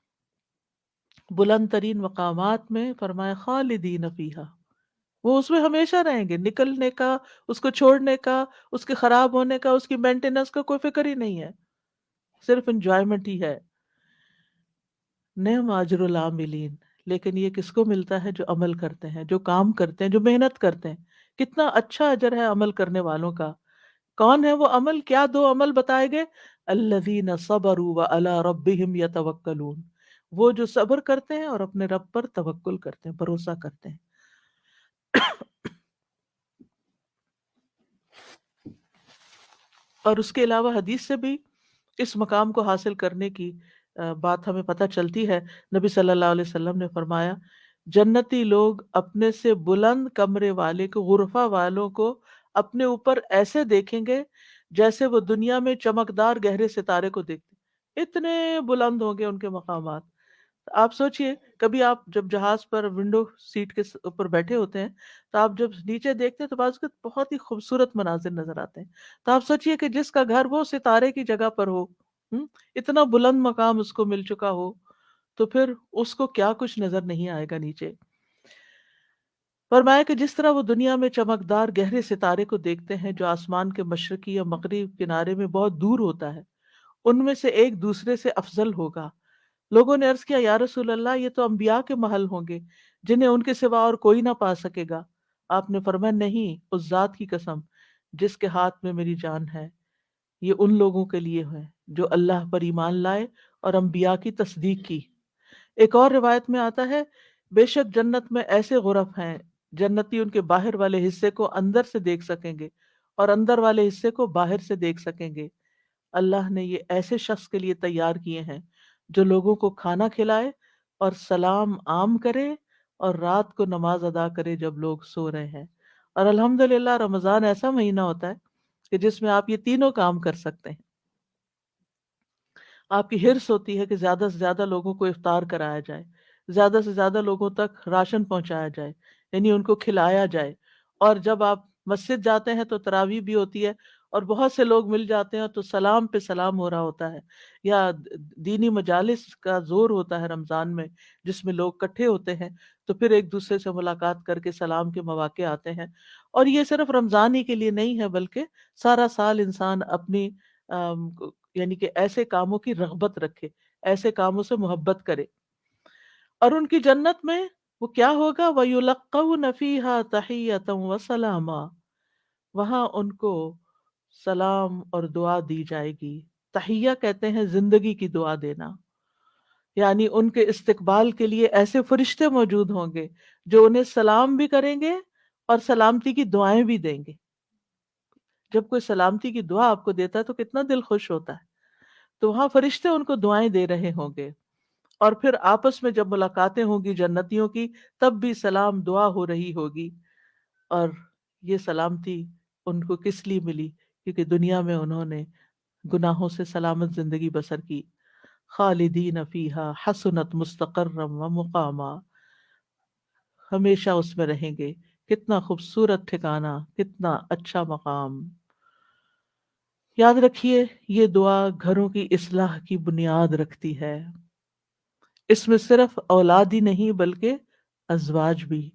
بلند ترین مقامات میں فرمایا خالدین فیہا، وہ اس میں ہمیشہ رہیں گے، نکلنے کا، اس کو چھوڑنے کا، اس کے خراب ہونے کا، اس کی مینٹیننس کا کوئی فکر ہی نہیں ہے، صرف انجوائمنٹ ہی ہے۔ نعم اجر العاملین، لیکن یہ کس کو ملتا ہے؟ جو عمل کرتے ہیں، جو کام کرتے ہیں، جو محنت کرتے ہیں۔ کتنا اچھا اجر ہے عمل کرنے والوں کا، کون ہے وہ عمل؟ کیا دو عمل بتائے گئے؟ الذین صبروا وعلی ربہم یتوکلون، وہ جو صبر کرتے ہیں اور اپنے رب پر توکل کرتے ہیں، بھروسہ کرتے ہیں۔ اور اس کے علاوہ حدیث سے بھی اس مقام کو حاصل کرنے کی بات ہمیں پتہ چلتی ہے۔ نبی صلی اللہ علیہ وسلم نے فرمایا، جنتی لوگ اپنے سے بلند کمرے والے کو، غرفہ والوں کو اپنے اوپر ایسے دیکھیں گے جیسے وہ دنیا میں چمکدار گہرے ستارے کو دیکھتے، اتنے بلند ہوں گے ان کے مقامات۔ آپ سوچئے، کبھی آپ جب جہاز پر ونڈو سیٹ کے اوپر بیٹھے ہوتے ہیں تو آپ جب نیچے دیکھتے ہیں تو بعض اوقات بہت ہی خوبصورت مناظر نظر آتے ہیں۔ تو آپ سوچئے کہ جس کا گھر وہ ستارے کی جگہ پر ہو، اتنا بلند مقام اس کو مل چکا ہو، تو پھر اس کو کیا کچھ نظر نہیں آئے گا نیچے۔ فرمایا کہ جس طرح وہ دنیا میں چمکدار گہرے ستارے کو دیکھتے ہیں جو آسمان کے مشرقی یا مغربی کنارے میں بہت دور ہوتا ہے، ان میں سے ایک دوسرے سے افضل ہوگا۔ لوگوں نے عرض کیا، یا رسول اللہ، یہ تو انبیاء کے محل ہوں گے جنہیں ان کے سوا اور کوئی نہ پا سکے گا۔ آپ نے فرمایا، نہیں، اس ذات کی قسم جس کے ہاتھ میں میری جان ہے، یہ ان لوگوں کے لیے ہے جو اللہ پر ایمان لائے اور انبیاء کی تصدیق کی۔ ایک اور روایت میں آتا ہے، بے شک جنت میں ایسے غرف ہیں، جنتی ان کے باہر والے حصے کو اندر سے دیکھ سکیں گے اور اندر والے حصے کو باہر سے دیکھ سکیں گے۔ اللہ نے یہ ایسے شخص کے لیے تیار کیے ہیں جو لوگوں کو کھانا کھلائے اور سلام عام کرے اور رات کو نماز ادا کرے جب لوگ سو رہے ہیں۔ اور الحمدللہ رمضان ایسا مہینہ ہوتا ہے کہ جس میں آپ یہ تینوں کام کر سکتے ہیں۔ آپ کی حرص ہوتی ہے کہ زیادہ سے زیادہ لوگوں کو افطار کرایا جائے، زیادہ سے زیادہ لوگوں تک راشن پہنچایا جائے، یعنی ان کو کھلایا جائے۔ اور جب آپ مسجد جاتے ہیں تو تراویح بھی ہوتی ہے اور بہت سے لوگ مل جاتے ہیں تو سلام پہ سلام ہو رہا ہوتا ہے، یا دینی مجالس کا زور ہوتا ہے رمضان میں جس میں لوگ اکٹھے ہوتے ہیں، تو پھر ایک دوسرے سے ملاقات کر کے سلام کے مواقع آتے ہیں۔ اور یہ صرف رمضان ہی کے لیے نہیں ہے، بلکہ سارا سال انسان اپنی یعنی کہ ایسے کاموں کی رغبت رکھے، ایسے کاموں سے محبت کرے۔ اور ان کی جنت میں وہ کیا ہوگا؟ وَيُلَقَّوْنَ فِيهَا تَحِيَّةً وَسَلَامًا، وہاں ان کو سلام اور دعا دی جائے گی۔ تحیہ کہتے ہیں زندگی کی دعا دینا، یعنی ان کے استقبال کے لیے ایسے فرشتے موجود ہوں گے جو انہیں سلام بھی کریں گے اور سلامتی کی دعائیں بھی دیں گے۔ جب کوئی سلامتی کی دعا آپ کو دیتا ہے تو کتنا دل خوش ہوتا ہے۔ تو وہاں فرشتے ان کو دعائیں دے رہے ہوں گے، اور پھر آپس میں جب ملاقاتیں ہوں گی جنتیوں کی، تب بھی سلام دعا ہو رہی ہوگی۔ اور یہ سلامتی ان کو کس لیے ملی؟ کیونکہ دنیا میں انہوں نے گناہوں سے سلامت زندگی بسر کی۔ خالدین فیہا حسنت مستقرا و مقاما، ہمیشہ اس میں رہیں گے، کتنا خوبصورت ٹھکانہ، کتنا اچھا مقام۔ یاد رکھیے، یہ دعا گھروں کی اصلاح کی بنیاد رکھتی ہے۔ اس میں صرف اولاد ہی نہیں بلکہ ازواج بھی،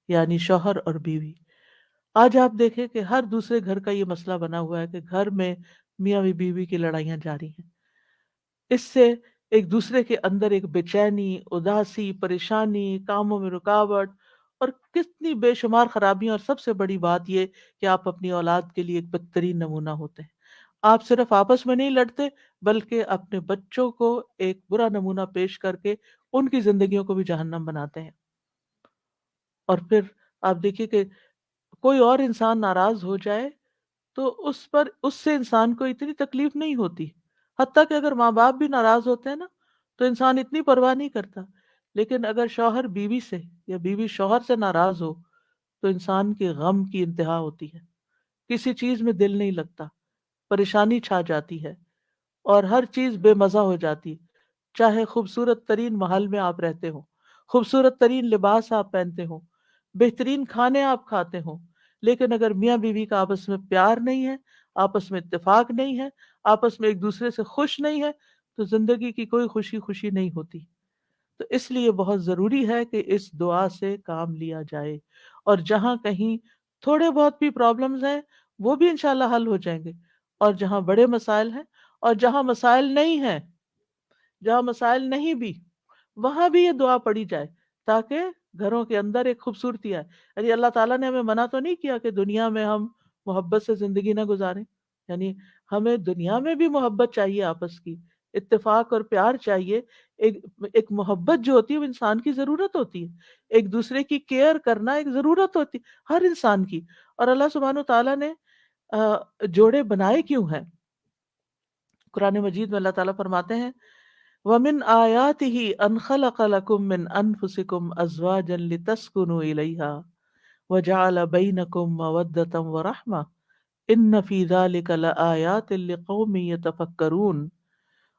یعنی شوہر اور بیوی۔ آج آپ دیکھیں کہ ہر دوسرے گھر کا یہ مسئلہ بنا ہوا ہے کہ گھر میں میاں بیوی کی لڑائیاں جاری ہیں۔ اس سے ایک دوسرے کے اندر ایک بے چینی، اداسی، پریشانی، کاموں میں رکاوٹ اور کتنی بے شمار خرابیاں، اور سب سے بڑی بات یہ کہ آپ اپنی اولاد کے لیے ایک بدترین نمونہ ہوتے ہیں۔ آپ صرف آپس میں نہیں لڑتے بلکہ اپنے بچوں کو ایک برا نمونہ پیش کر کے ان کی زندگیوں کو بھی جہنم بناتے ہیں۔ اور پھر آپ دیکھیے کہ کوئی اور انسان ناراض ہو جائے تو اس سے انسان کو اتنی تکلیف نہیں ہوتی، حتیٰ کہ اگر ماں باپ بھی ناراض ہوتے ہیں نا تو انسان اتنی پرواہ نہیں کرتا، لیکن اگر شوہر بیوی سے یا بیوی شوہر سے ناراض ہو تو انسان کے غم کی انتہا ہوتی ہے، کسی چیز میں دل نہیں لگتا، پریشانی چھا جاتی ہے اور ہر چیز بے مزہ ہو جاتی۔ چاہے خوبصورت ترین محل میں آپ رہتے ہو، خوبصورت ترین لباس آپ پہنتے ہو، بہترین کھانے آپ کھاتے ہو، لیکن اگر میاں بیوی کا آپس میں پیار نہیں ہے، آپس میں اتفاق نہیں ہے، آپس میں ایک دوسرے سے خوش نہیں ہے، تو زندگی کی کوئی خوشی خوشی نہیں ہوتی۔ تو اس لیے بہت ضروری ہے کہ اس دعا سے کام لیا جائے، اور جہاں کہیں تھوڑے بہت بھی پرابلمز ہیں وہ بھی انشاءاللہ حل ہو جائیں گے، اور جہاں بڑے مسائل ہیں اور جہاں مسائل نہیں ہیں، جہاں مسائل نہیں بھی، وہاں بھی یہ دعا پڑھی جائے تاکہ گھروں کے اندر ایک خوبصورتی آئے۔ یعنی اللہ تعالیٰ نے ہمیں منع تو نہیں کیا کہ دنیا میں ہم محبت سے زندگی نہ گزاریں، یعنی ہمیں دنیا میں بھی محبت چاہیے، آپس کی اتفاق اور پیار چاہیے. ایک ایک محبت جو ہوتی ہے وہ انسان کی ضرورت ہوتی ہے، ایک دوسرے کی کیئر کرنا ایک ضرورت ہوتی ہے ہر انسان کی. اور اللہ سبحانہ و تعالیٰ نے جوڑے بنائے کیوں ہیں؟ قرآن مجید میں اللہ تعالیٰ فرماتے ہیں وَمِنْ آيَاتِهِ أَنْ خَلَقَ لَكُم مِّنْ أَنفُسِكُمْ أَزْوَاجًا لِتَسْكُنُوا إِلَيْهَا وَجَعَلَ بَيْنَكُم مَّوَدَّةً وَرَحْمَةً إِنَّ فِي ذَلِكَ لَآيَاتٍ لِقَوْمٍ يَتَفَكَّرُونَ.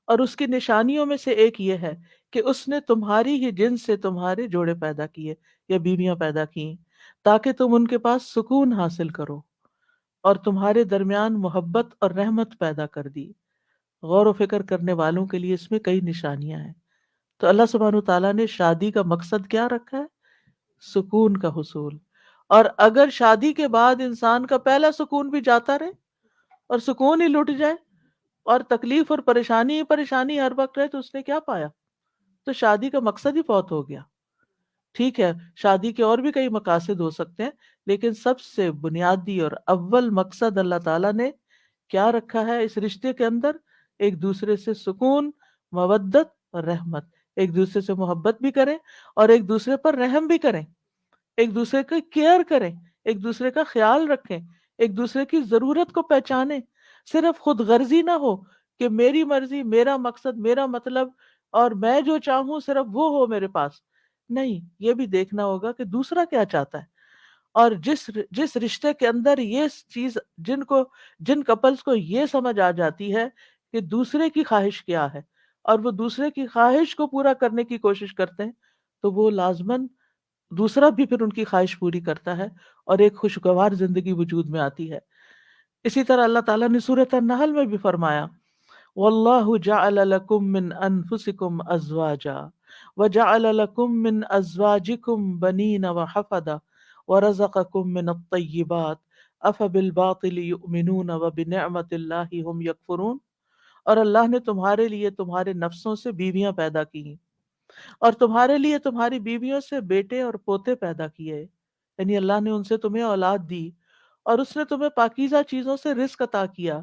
اور اس کی نشانیوں میں سے ایک یہ ہے کہ اس نے تمہاری ہی جنس سے تمہارے جوڑے پیدا کیے یا بیویاں پیدا کی تاکہ تم ان کے پاس سکون حاصل کرو، اور تمہارے درمیان محبت اور رحمت پیدا کر دی. غور و فکر کرنے والوں کے لیے اس میں کئی نشانیاں ہیں. تو اللہ سبحانہ تعالیٰ نے شادی کا مقصد کیا رکھا ہے؟ سکون کا حصول. اور اگر شادی کے بعد انسان کا پہلا سکون بھی جاتا رہے اور سکون ہی لٹ جائے اور تکلیف اور پریشانی ہی پریشانی ہر وقت رہے، تو اس نے کیا پایا؟ تو شادی کا مقصد ہی فوت ہو گیا. ٹھیک ہے، شادی کے اور بھی کئی مقاصد ہو سکتے ہیں، لیکن سب سے بنیادی اور اول مقصد اللہ تعالیٰ نے کیا رکھا ہے اس رشتے کے اندر؟ ایک دوسرے سے سکون، مودت اور رحمت. ایک دوسرے سے محبت بھی کریں اور ایک دوسرے پر رحم بھی کریں، ایک دوسرے کی کیئر کریں، ایک دوسرے کا خیال رکھیں، ایک دوسرے کی ضرورت کو پہچانیں. صرف خود غرضی نہ ہو کہ میری مرضی، میرا مقصد، میرا مطلب اور میں جو چاہوں صرف وہ ہو میرے پاس. نہیں، یہ بھی دیکھنا ہوگا کہ دوسرا کیا چاہتا ہے. اور جس رشتے کے اندر یہ چیز جن کپلز کو یہ سمجھ آ جاتی ہے کہ دوسرے کی خواہش کیا ہے اور وہ دوسرے کی خواہش کو پورا کرنے کی کوشش کرتے ہیں، تو وہ لازماً دوسرا بھی پھر ان کی خواہش پوری کرتا ہے اور ایک خوشگوار زندگی وجود میں آتی ہے. اسی طرح اللہ تعالیٰ نے سورۃ النحل میں بھی فرمایا وَاللَّهُ جَعَلَ لَكُم مِّنْ أَنفُسِكُمْ أَزْوَاجًا وَجَعَلَ لَكُم مِّنْ أَزْوَاجِكُمْ بَنِينَ وَحَفَدَةً وَرَزَقَكُم مِّنَ الطَّيِّبَاتِ أَفَبِالْبَاطِلِ يُؤْمِنُونَ وَبِنِعْمَةِ اللَّهِ هُمْ يَكْفُرُونَ. اور اللہ نے تمہارے لیے تمہارے نفسوں سے بیویاں پیدا کی اور تمہارے لیے تمہاری بیویوں سے بیٹے اور پوتے پیدا کیے، یعنی اللہ نے ان سے تمہیں اولاد دی اور اس نے تمہیں پاکیزہ چیزوں سے رزق عطا کیا.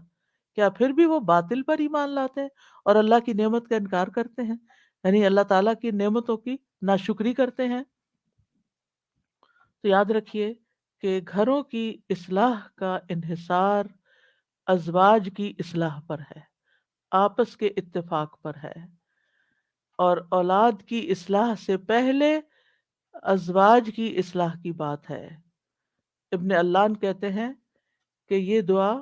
کیا پھر بھی وہ باطل پر ایمان لاتے ہیں اور اللہ کی نعمت کا انکار کرتے ہیں، یعنی اللہ تعالیٰ کی نعمتوں کی ناشکری کرتے ہیں؟ تو یاد رکھیے کہ گھروں کی اصلاح کا انحصار ازواج کی اصلاح پر ہے، آپس کے اتفاق پر ہے، اور اولاد کی اصلاح سے پہلے ازواج کی اصلاح کی بات ہے. ابن علان کہتے ہیں کہ یہ دعا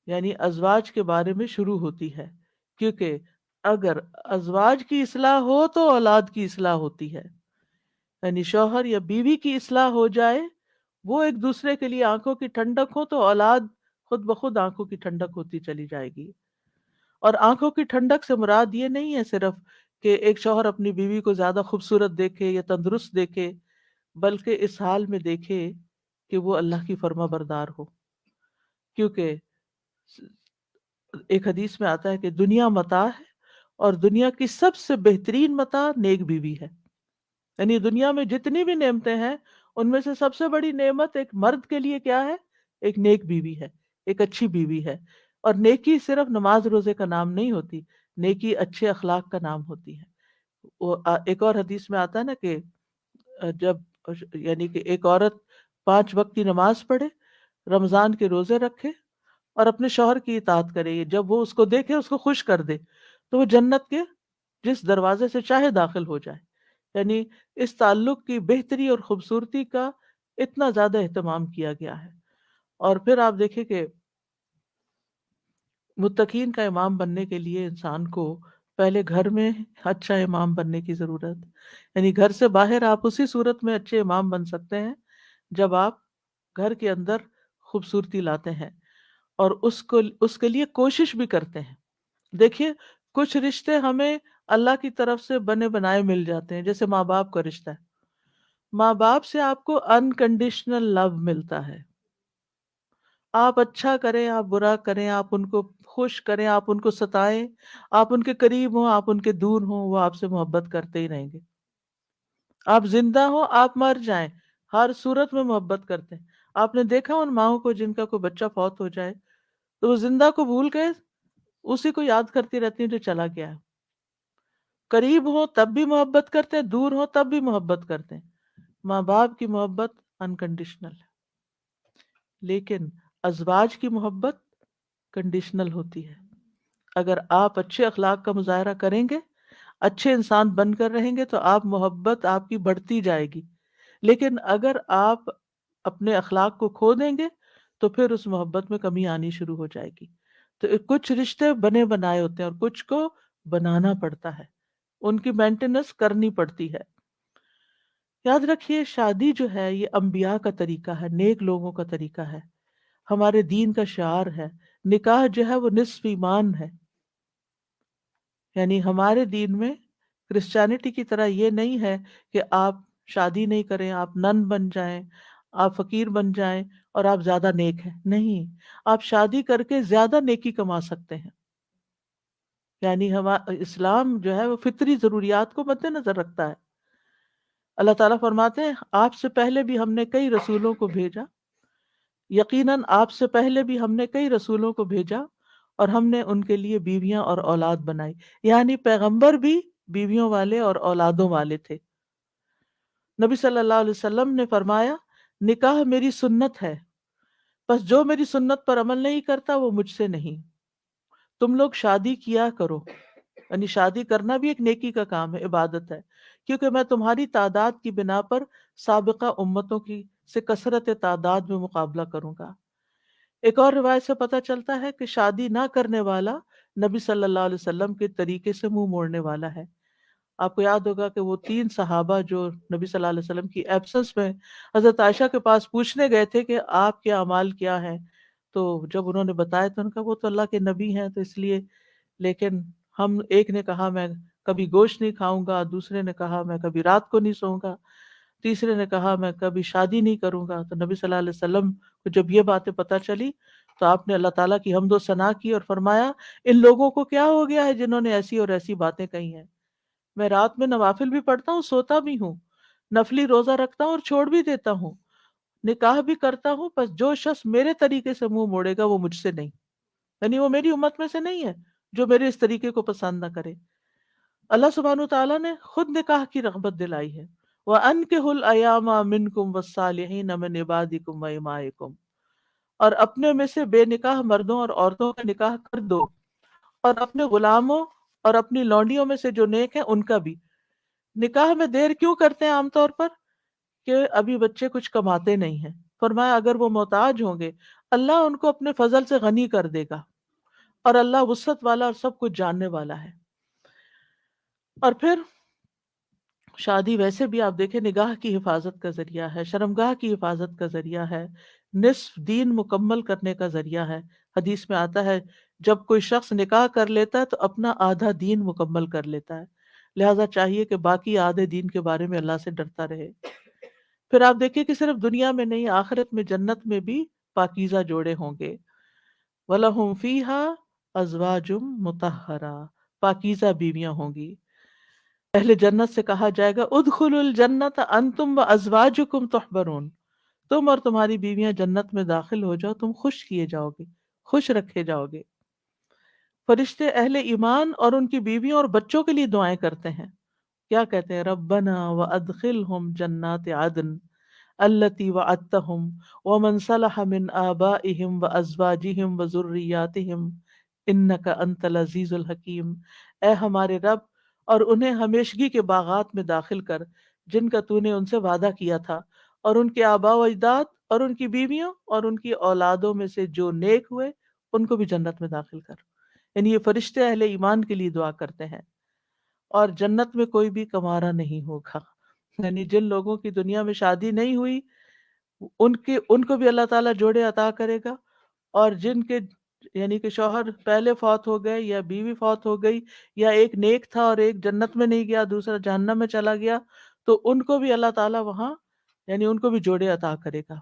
یعنی ازواج کے بارے میں شروع ہوتی ہے، کیونکہ اگر ازواج کی اصلاح ہو تو اولاد کی اصلاح ہوتی ہے. یعنی شوہر یا بیوی کی اصلاح ہو جائے، وہ ایک دوسرے کے لیے آنکھوں کی ٹھنڈک ہو، تو اولاد خود بخود آنکھوں کی ٹھنڈک ہوتی چلی جائے گی. اور آنکھوں کی ٹھنڈک سے مراد یہ نہیں ہے صرف کہ ایک شوہر اپنی بیوی کو زیادہ خوبصورت دیکھے یا تندرست دیکھے، بلکہ اس حال میں دیکھے کہ وہ اللہ کی فرما بردار ہو. کیونکہ ایک حدیث میں آتا ہے کہ دنیا متاع ہے اور دنیا کی سب سے بہترین متاع نیک بیوی ہے. یعنی دنیا میں جتنی بھی نعمتیں ہیں ان میں سے سب سے بڑی نعمت ایک مرد کے لیے کیا ہے؟ ایک نیک بیوی ہے، ایک اچھی بیوی ہے. اور نیکی صرف نماز روزے کا نام نہیں ہوتی، نیکی اچھے اخلاق کا نام ہوتی ہے. ایک اور حدیث میں آتا ہے نا کہ جب یعنی کہ ایک عورت 5 وقت کی نماز پڑھے، رمضان کے روزے رکھے اور اپنے شوہر کی اطاعت کرے، جب وہ اس کو دیکھے اس کو خوش کر دے، تو وہ جنت کے جس دروازے سے چاہے داخل ہو جائے. یعنی اس تعلق کی بہتری اور خوبصورتی کا اتنا زیادہ اہتمام کیا گیا ہے. اور پھر آپ دیکھیں کہ متقین کا امام بننے کے لیے انسان کو پہلے گھر میں اچھا امام بننے کی ضرورت. یعنی گھر سے باہر آپ اسی صورت میں اچھے امام بن سکتے ہیں جب آپ گھر کے اندر خوبصورتی لاتے ہیں اور اس کے لیے کوشش بھی کرتے ہیں. دیکھیے کچھ رشتے ہمیں اللہ کی طرف سے بنے بنائے مل جاتے ہیں، جیسے ماں باپ کا رشتہ ہے. ماں باپ سے آپ کو انکنڈیشنل لو ملتا ہے. آپ اچھا کریں، آپ برا کریں، آپ ان کو خوش کریں، آپ ان کو ستائیں، آپ ان کے قریب ہوں، آپ ان کے دور ہوں، وہ آپ سے محبت کرتے ہی رہیں گے. آپ زندہ ہوں، آپ مر جائیں، ہر صورت میں محبت کرتے ہیں. آپ نے دیکھا ان ماؤں کو جن کا کوئی بچہ فوت ہو جائے تو وہ زندہ کو بھول گئے، اسی کو یاد کرتی رہتی ہیں جو چلا گیا ہے. قریب ہو تب بھی محبت کرتے ہیں، دور ہو تب بھی محبت کرتے ہیں. ماں باپ کی محبت انکنڈیشنل ہے، لیکن ازواج کی محبت کنڈیشنل ہوتی ہے. اگر آپ اچھے اخلاق کا مظاہرہ کریں گے، اچھے انسان بن کر رہیں گے، تو آپ محبت آپ کی بڑھتی جائے گی. لیکن اگر آپ اپنے اخلاق کو کھو دیں گے تو پھر اس محبت میں کمی آنی شروع ہو جائے گی. تو کچھ رشتے بنے بنائے ہوتے ہیں اور کچھ کو بنانا پڑتا ہے، ان کی مینٹیننس کرنی پڑتی ہے. یاد رکھیے شادی جو ہے یہ انبیاء کا طریقہ ہے، نیک لوگوں کا طریقہ ہے، ہمارے دین کا شعار ہے. نکاح جو ہے وہ نصف ایمان ہے. یعنی ہمارے دین میں کرسچینٹی کی طرح یہ نہیں ہے کہ آپ شادی نہیں کریں، آپ نن بن جائیں، آپ فقیر بن جائیں اور آپ زیادہ نیک ہیں. نہیں، آپ شادی کر کے زیادہ نیکی کما سکتے ہیں. یعنی اسلام جو ہے وہ فطری ضروریات کو مد نظر رکھتا ہے. اللہ تعالیٰ فرماتے ہیں آپ سے پہلے بھی ہم نے کئی رسولوں کو بھیجا، یقیناً آپ سے پہلے بھی ہم نے کئی رسولوں کو بھیجا اور ہم نے ان کے لیے بیویاں اور اولاد بنائی. یعنی پیغمبر بھی بیویوں والے اور اولادوں والے تھے. نبی صلی اللہ علیہ وسلم نے فرمایا نکاح میری سنت ہے، بس جو میری سنت پر عمل نہیں کرتا وہ مجھ سے نہیں. تم لوگ شادی کیا کرو، یعنی شادی کرنا بھی ایک نیکی کا کام ہے، عبادت ہے، کیونکہ میں تمہاری تعداد کی بنا پر سابقہ امتوں کی سے کثرت تعداد میں مقابلہ کروں گا. ایک اور روایت سے پتہ چلتا ہے کہ شادی نہ کرنے والا نبی صلی اللہ علیہ وسلم کے طریقے سے منہ موڑنے والا ہے. آپ کو یاد ہوگا کہ وہ 3 صحابہ جو نبی صلی اللہ علیہ وسلم کی ایبسنس میں حضرت عائشہ کے پاس پوچھنے گئے تھے کہ آپ کے اعمال کیا ہیں، تو جب انہوں نے بتایا تو ان کا وہ تو اللہ کے نبی ہیں تو اس لیے. لیکن ایک نے کہا میں کبھی گوشت نہیں کھاؤں گا، دوسرے نے کہا میں کبھی رات کو نہیں سوؤں گا، تیسرے نے کہا میں کبھی شادی نہیں کروں گا. تو نبی صلی اللہ علیہ وسلم کو جب یہ باتیں پتہ چلی تو آپ نے اللہ تعالیٰ کی حمد و ثنا کی اور فرمایا ان لوگوں کو کیا ہو گیا ہے جنہوں نے ایسی اور ایسی باتیں کہی ہیں. میں رات میں نوافل بھی پڑھتا ہوں، سوتا بھی ہوں، نفلی روزہ رکھتا ہوں اور چھوڑ بھی دیتا ہوں، نکاح بھی کرتا ہوں، بس جو شخص میرے طریقے سے منہ موڑے گا وہ مجھ سے نہیں، یعنی وہ میری امت میں سے نہیں ہے جو میرے اس طریقے کو پسند نہ کرے. اللہ سبحانہ وتعالیٰ نے خود نکاح کی رغبت دلائی ہے. وَأَنكِحُوا الْأَيَامَ مِنكُمْ وَالصَّالِحِينَ مِنْ عِبَادِكُمْ وَإِمَائِكُمْ، اور اپنے میں سے بے نکاح مردوں اور عورتوں کا نکاح کر دو، اور اپنے غلاموں اور اپنی لونڈیوں میں سے جو نیک ہیں ان کا بھی. نکاح میں دیر کیوں کرتے ہیں عام طور پر؟ کہ ابھی بچے کچھ کماتے نہیں ہیں. فرمایا اگر وہ محتاج ہوں گے اللہ ان کو اپنے فضل سے غنی کر دے گا، اور اللہ وسعت والا اور سب کچھ جاننے والا ہے. اور پھر شادی ویسے بھی آپ دیکھیں نگاہ کی حفاظت کا ذریعہ ہے، شرمگاہ کی حفاظت کا ذریعہ ہے، نصف دین مکمل کرنے کا ذریعہ ہے. حدیث میں آتا ہے جب کوئی شخص نکاح کر لیتا ہے تو اپنا آدھا دین مکمل کر لیتا ہے. لہذا چاہیے کہ باقی آدھے دین کے بارے میں اللہ سے ڈرتا رہے. پھر آپ دیکھیں کہ صرف دنیا میں نہیں، آخرت میں جنت میں بھی پاکیزہ جوڑے ہوں گے. وَلَهُمْ فِيهَا أَزْوَاجٌ مُطَهَّرَةٌ، پاکیزہ بیویاں ہوں گی. اہل جنت سے کہا جائے گا ادخلوا الجنت انتم وازواجکم تحبرون، تم اور تمہاری بیویاں جنت میں داخل ہو جاؤ، تم خوش کیے جاؤ گے، خوش رکھے جاؤ گے. فرشتے اہل ایمان اور ان کی بیویوں اور بچوں کے لیے دعائیں کرتے ہیں. کیا کہتے ہیں؟ ربنا وادخلهم جنات عدن التي وعدتهم ومن صلح من آبائهم وازواجهم وذرياتهم انك انت العزیز الحکیم. اے ہمارے رب، اور انہیں ہمیشگی کے باغات میں داخل کر جن کا تو نے ان سے وعدہ کیا تھا، اور ان کے آباء و اجداد اور ان کی بیویوں اور ان کی اولادوں میں سے جو نیک ہوئے ان کو بھی جنت میں داخل کر. یعنی یہ فرشتے اہل ایمان کے لیے دعا کرتے ہیں. اور جنت میں کوئی بھی کمارا نہیں ہوگا، یعنی جن لوگوں کی دنیا میں شادی نہیں ہوئی ان کو بھی اللہ تعالیٰ جوڑے عطا کرے گا، اور جن کے یعنی کہ شوہر پہلے فوت ہو گئے یا بیوی فوت ہو گئی یا ایک نیک تھا اور ایک جنت میں نہیں گیا دوسرا جہنم میں چلا گیا، تو ان کو بھی اللہ تعالیٰ وہاں یعنی ان کو بھی جوڑے عطا کرے گا.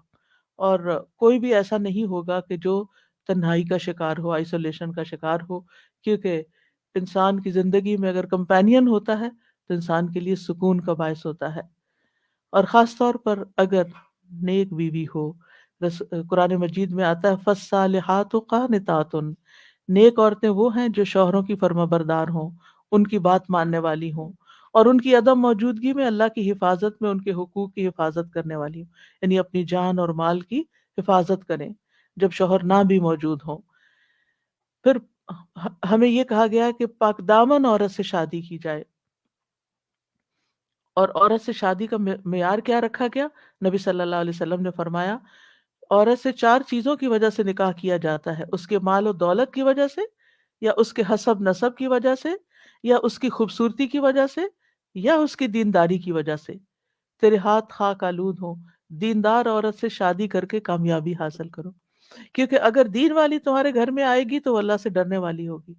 اور کوئی بھی ایسا نہیں ہوگا کہ جو تنہائی کا شکار ہو، آئسولیشن کا شکار ہو، کیونکہ انسان کی زندگی میں اگر کمپینین ہوتا ہے تو انسان کے لیے سکون کا باعث ہوتا ہے. اور خاص طور پر اگر نیک بیوی ہو، قرآن مجید میں آتا ہے فالصالحات قانتات، نیک عورتیں وہ ہیں جو شوہروں کی فرما بردار ہوں، ان کی بات ماننے والی ہوں، اور ان کی عدم موجودگی میں اللہ کی حفاظت میں ان کے حقوق کی حفاظت کرنے والی ہوں، یعنی اپنی جان اور مال کی حفاظت کریں جب شوہر نہ بھی موجود ہوں۔ پھر ہمیں یہ کہا گیا کہ پاک دامن عورت سے شادی کی جائے، اور عورت سے شادی کا معیار کیا رکھا گیا؟ نبی صلی اللہ علیہ وسلم نے فرمایا عورت سے 4 چیزوں کی وجہ سے نکاح کیا جاتا ہے، اس کے مال و دولت کی وجہ سے، یا اس کے حسب نسب کی وجہ سے، یا اس کی خوبصورتی کی وجہ سے، یا اس کی دینداری کی وجہ سے۔ تیرے ہاتھ خاک آلود ہوں، دیندار عورت سے شادی کر کے کامیابی حاصل کرو، کیونکہ اگر دین والی تمہارے گھر میں آئے گی تو وہ اللہ سے ڈرنے والی ہوگی،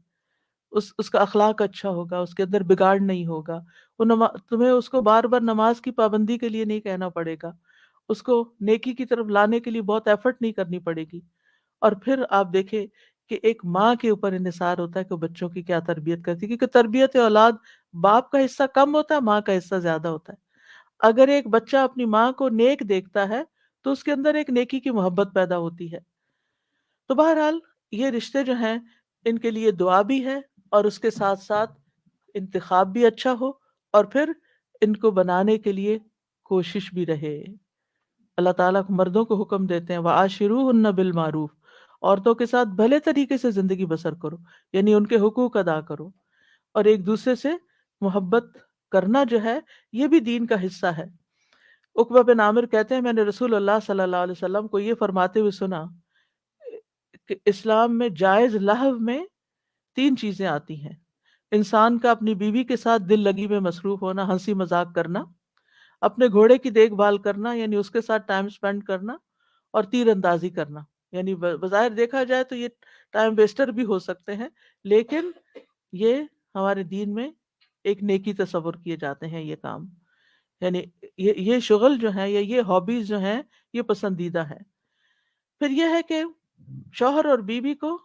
اس کا اخلاق اچھا ہوگا، اس کے اندر بگاڑ نہیں ہوگا، تمہیں اس کو بار بار نماز کی پابندی کے لیے نہیں کہنا پڑے گا، اس کو نیکی کی طرف لانے کے لیے بہت ایفرٹ نہیں کرنی پڑے گی۔ اور پھر آپ دیکھیں کہ ایک ماں کے اوپر انحصار ہوتا ہے کہ بچوں کی کیا تربیت کرتی ہے، کیونکہ تربیت اولاد باپ کا حصہ کم ہوتا ہے، ماں کا حصہ زیادہ ہوتا ہے۔ اگر ایک بچہ اپنی ماں کو نیک دیکھتا ہے تو اس کے اندر ایک نیکی کی محبت پیدا ہوتی ہے۔ تو بہرحال یہ رشتے جو ہیں ان کے لیے دعا بھی ہے، اور اس کے ساتھ ساتھ انتخاب بھی اچھا ہو، اور پھر ان کو بنانے کے لیے کوشش بھی رہے۔ اللہ تعالیٰ مردوں کو حکم دیتے ہیں وَعَاشِرُوهُنَّ بِالْمَعْرُوفِ، عورتوں کے ساتھ بھلے طریقے سے زندگی بسر کرو، یعنی ان کے حقوق ادا کرو، اور ایک دوسرے سے محبت کرنا جو ہے یہ بھی دین کا حصہ ہے۔ عقبہ بن عامر کہتے ہیں میں نے رسول اللہ صلی اللہ علیہ وسلم کو یہ فرماتے ہوئے سنا کہ اسلام میں جائز لہو میں 3 چیزیں آتی ہیں: انسان کا اپنی بیوی کے ساتھ دل لگی میں مصروف ہونا، ہنسی مذاق کرنا، اپنے گھوڑے کی دیکھ بھال کرنا یعنی اس کے ساتھ ٹائم سپینڈ کرنا، اور تیر اندازی کرنا۔ یعنی بظاہر دیکھا جائے تو یہ ٹائم ویسٹر بھی ہو سکتے ہیں، لیکن یہ ہمارے دین میں ایک نیکی تصور کیے جاتے ہیں یہ کام، یعنی یہ شغل جو ہے یا یہ ہابیز جو ہیں یہ پسندیدہ ہے۔ پھر یہ ہے کہ شوہر اور بیوی کو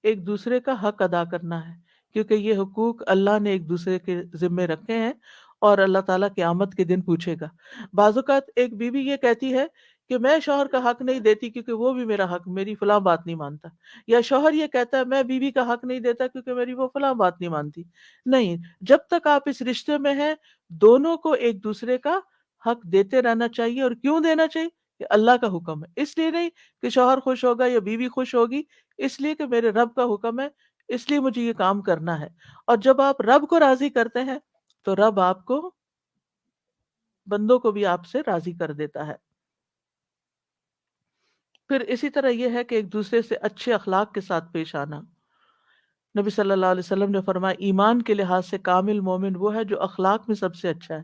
ایک دوسرے کا حق ادا کرنا ہے، کیونکہ یہ حقوق اللہ نے ایک دوسرے کے ذمے رکھے ہیں، اور اللہ تعالیٰ قیامت کے دن پوچھے گا۔ بعض اوقات ایک بیوی یہ کہتی ہے کہ میں شوہر کا حق نہیں دیتی کیونکہ وہ بھی میرا حق، میری فلاں بات نہیں مانتا، یا شوہر یہ کہتا ہے میں بیوی کا حق نہیں دیتا کیونکہ میری وہ فلاں بات نہیں مانتی۔ نہیں، جب تک آپ اس رشتے میں ہیں دونوں کو ایک دوسرے کا حق دیتے رہنا چاہیے۔ اور کیوں دینا چاہیے؟ کہ اللہ کا حکم ہے، اس لیے نہیں کہ شوہر خوش ہوگا یا بیوی خوش ہوگی، اس لیے کہ میرے رب کا حکم ہے، اس لیے مجھے یہ کام کرنا ہے۔ اور جب آپ رب کو راضی کرتے ہیں تو رب آپ کو بندوں کو بھی آپ سے راضی کر دیتا ہے۔ پھر اسی طرح یہ ہے کہ ایک دوسرے سے اچھے اخلاق کے ساتھ پیش آنا۔ نبی صلی اللہ علیہ وسلم نے فرمایا ایمان کے لحاظ سے کامل مومن وہ ہے جو اخلاق میں سب سے اچھا ہے،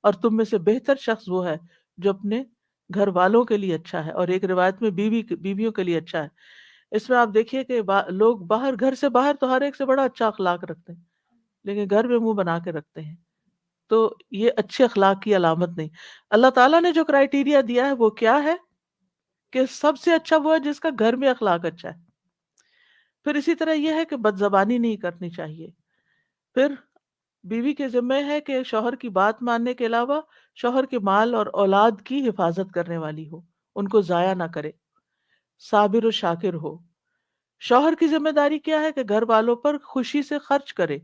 اور تم میں سے بہتر شخص وہ ہے جو اپنے گھر والوں کے لیے اچھا ہے، اور ایک روایت میں بیویوں کے لیے اچھا ہے۔ اس میں آپ دیکھیے کہ لوگ باہر، گھر سے باہر تو ہر ایک سے بڑا اچھا اخلاق رکھتے ہیں، لیکن گھر میں منہ بنا کے رکھتے ہیں، تو یہ اچھے اخلاق کی علامت نہیں۔ اللہ تعالیٰ نے جو کرائیٹیریا دیا ہے وہ کیا ہے کہ سب سے اچھا وہ ہے جس کا گھر میں اخلاق اچھا ہے۔ پھر اسی طرح یہ ہے کہ بد زبانی نہیں کرنی چاہیے۔ پھر بیوی کے ذمہ ہے کہ شوہر کی بات ماننے کے علاوہ شوہر کے مال اور اولاد کی حفاظت کرنے والی ہو، ان کو ضائع نہ کرے، صابر و شاکر ہو۔ شوہر کی ذمہ داری کیا ہے کہ گھر والوں پر خوشی سے خرچ کرے،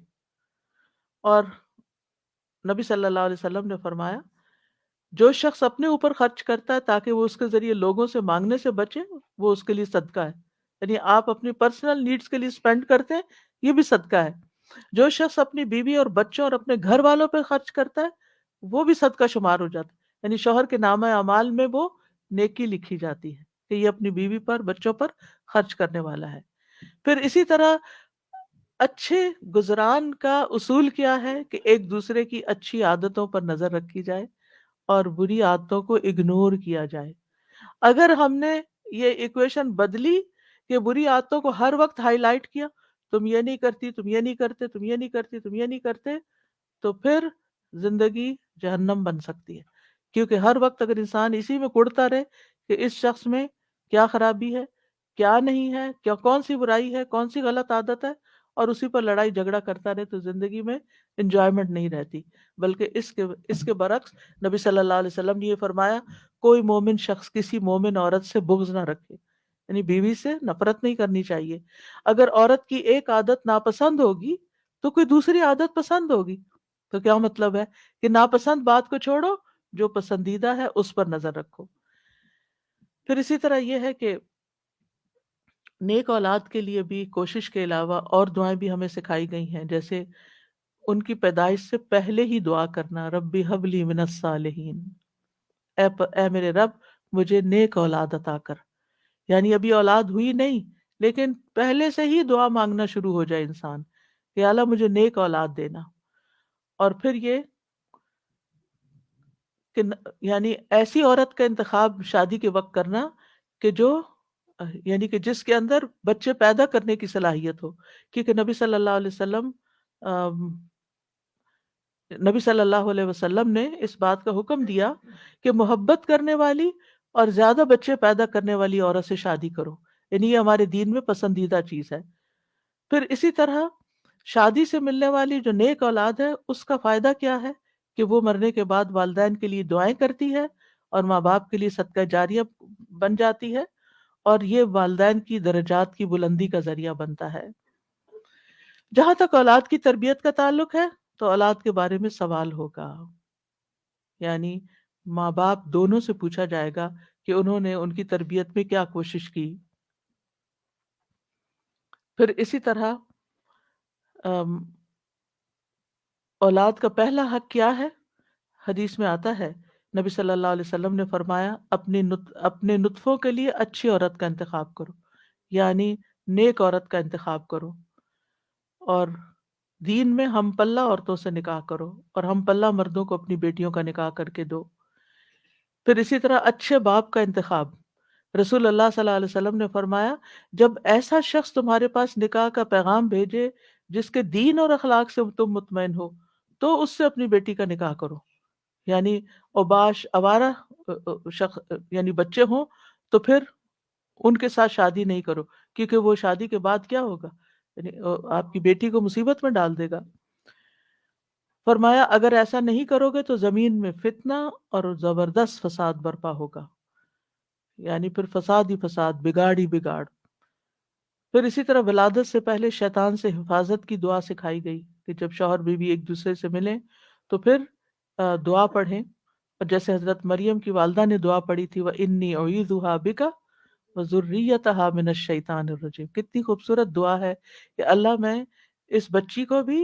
اور نبی صلی اللہ علیہ وسلم نے فرمایا جو شخص اپنے اوپر خرچ کرتا ہے تاکہ وہ اس کے ذریعے لوگوں سے مانگنے سے بچے، وہ اس کے لیے صدقہ ہے۔ یعنی آپ اپنی پرسنل نیڈز کے لیے سپینڈ کرتے ہیں، یہ بھی صدقہ ہے۔ جو شخص اپنی بیوی اور بچوں اور اپنے گھر والوں پہ خرچ کرتا ہے وہ بھی صدقہ شمار ہو جاتا ہے، یعنی شوہر کے نامہ اعمال میں وہ نیکی لکھی جاتی ہے کہ یہ اپنی بیوی پر، بچوں پر خرچ کرنے والا ہے۔ پھر اسی طرح اچھے گزران کا اصول کیا ہے کہ ایک دوسرے کی اچھی عادتوں پر نظر رکھی جائے اور بری عادتوں کو اگنور کیا جائے۔ اگر ہم نے یہ ایکویشن بدلی کہ بری عادتوں کو ہر وقت ہائی لائٹ کیا، تم یہ نہیں کرتی، تم یہ نہیں کرتے، تم یہ نہیں کرتی، تم یہ نہیں کرتے، تو پھر زندگی جہنم بن سکتی ہے۔ کیونکہ ہر وقت اگر انسان اسی میں کڑتا رہے کہ اس شخص میں کیا خرابی ہے، کیا نہیں ہے، کیا کون سی برائی ہے، کون سی غلط عادت ہے، اور اسی پر لڑائی جھگڑا کرتا رہے، تو زندگی میں انجوائمنٹ نہیں رہتی۔ بلکہ اس کے برعکس نبی صلی اللہ علیہ وسلم نے یہ فرمایا کوئی مومن شخص کسی مومن عورت سے بغض نہ رکھے، یعنی بیوی سے نفرت نہیں کرنی چاہیے۔ اگر عورت کی ایک عادت ناپسند ہوگی تو کوئی دوسری عادت پسند ہوگی۔ تو کیا مطلب ہے کہ ناپسند بات کو چھوڑو، جو پسندیدہ ہے اس پر نظر رکھو۔ پھر اسی طرح یہ ہے کہ نیک اولاد کے لیے بھی کوشش کے علاوہ اور دعائیں بھی ہمیں سکھائی گئی ہیں، جیسے ان کی پیدائش سے پہلے ہی دعا کرنا، ربی حب لی من الصالحین، اے میرے رب مجھے نیک اولاد عطا کر۔ یعنی ابھی اولاد ہوئی نہیں، لیکن پہلے سے ہی دعا مانگنا شروع ہو جائے انسان کہ اللہ مجھے نیک اولاد دینا۔ اور پھر یہ کہ یعنی ایسی عورت کا انتخاب شادی کے وقت کرنا کہ جو یعنی کہ جس کے اندر بچے پیدا کرنے کی صلاحیت ہو، کیونکہ نبی صلی اللہ علیہ وسلم نے اس بات کا حکم دیا کہ محبت کرنے والی اور زیادہ بچے پیدا کرنے والی عورت سے شادی کرو، یعنی یہ ہمارے دین میں پسندیدہ چیز ہے۔ پھر اسی طرح شادی سے ملنے والی جو نیک اولاد ہے اس کا فائدہ کیا ہے کہ وہ مرنے کے بعد والدین کے لیے دعائیں کرتی ہے اور ماں باپ کے لیے صدقہ جاریہ بن جاتی ہے، اور یہ والدین کی درجات کی بلندی کا ذریعہ بنتا ہے۔ جہاں تک اولاد کی تربیت کا تعلق ہے تو اولاد کے بارے میں سوال ہوگا، یعنی ماں باپ دونوں سے پوچھا جائے گا کہ انہوں نے ان کی تربیت میں کیا کوشش کی۔ پھر اسی طرح اولاد کا پہلا حق کیا ہے؟ حدیث میں آتا ہے، نبی صلی اللہ علیہ وسلم نے فرمایا اپنے نطفوں کے لیے اچھی عورت کا انتخاب کرو، یعنی نیک عورت کا انتخاب کرو، اور دین میں ہم پلہ عورتوں سے نکاح کرو اور ہم پلہ مردوں کو اپنی بیٹیوں کا نکاح کر کے دو۔ پھر اسی طرح اچھے باپ کا انتخاب، رسول اللہ صلی اللہ علیہ وسلم نے فرمایا جب ایسا شخص تمہارے پاس نکاح کا پیغام بھیجے جس کے دین اور اخلاق سے تم مطمئن ہو تو اس سے اپنی بیٹی کا نکاح کرو، یعنی اوباش آوارہ شخص یعنی بچے ہوں تو پھر ان کے ساتھ شادی نہیں کرو، کیونکہ وہ شادی کے بعد کیا ہوگا، یعنی آپ کی بیٹی کو مصیبت میں ڈال دے گا۔ فرمایا اگر ایسا نہیں کرو گے تو زمین میں فتنہ اور زبردست فساد برپا ہوگا، یعنی پھر فساد ہی فساد، بگاڑ ہی بگاڑ۔ پھر اسی طرح ولادت سے پہلے شیطان سے حفاظت کی دعا سکھائی گئی کہ جب شوہر بیوی ایک دوسرے سے ملیں تو پھر دعا پڑھیں، اور جیسے حضرت مریم کی والدہ نے دعا پڑھی تھی وَإِنِّي أُعِيذُهَا بِكَ وَذُرِّيَّتَهَا مِنَ الشَّيْطَانِ الرَّجِيمِ، کتنی خوبصورت دعا ہے کہ اللہ میں اس بچی کو بھی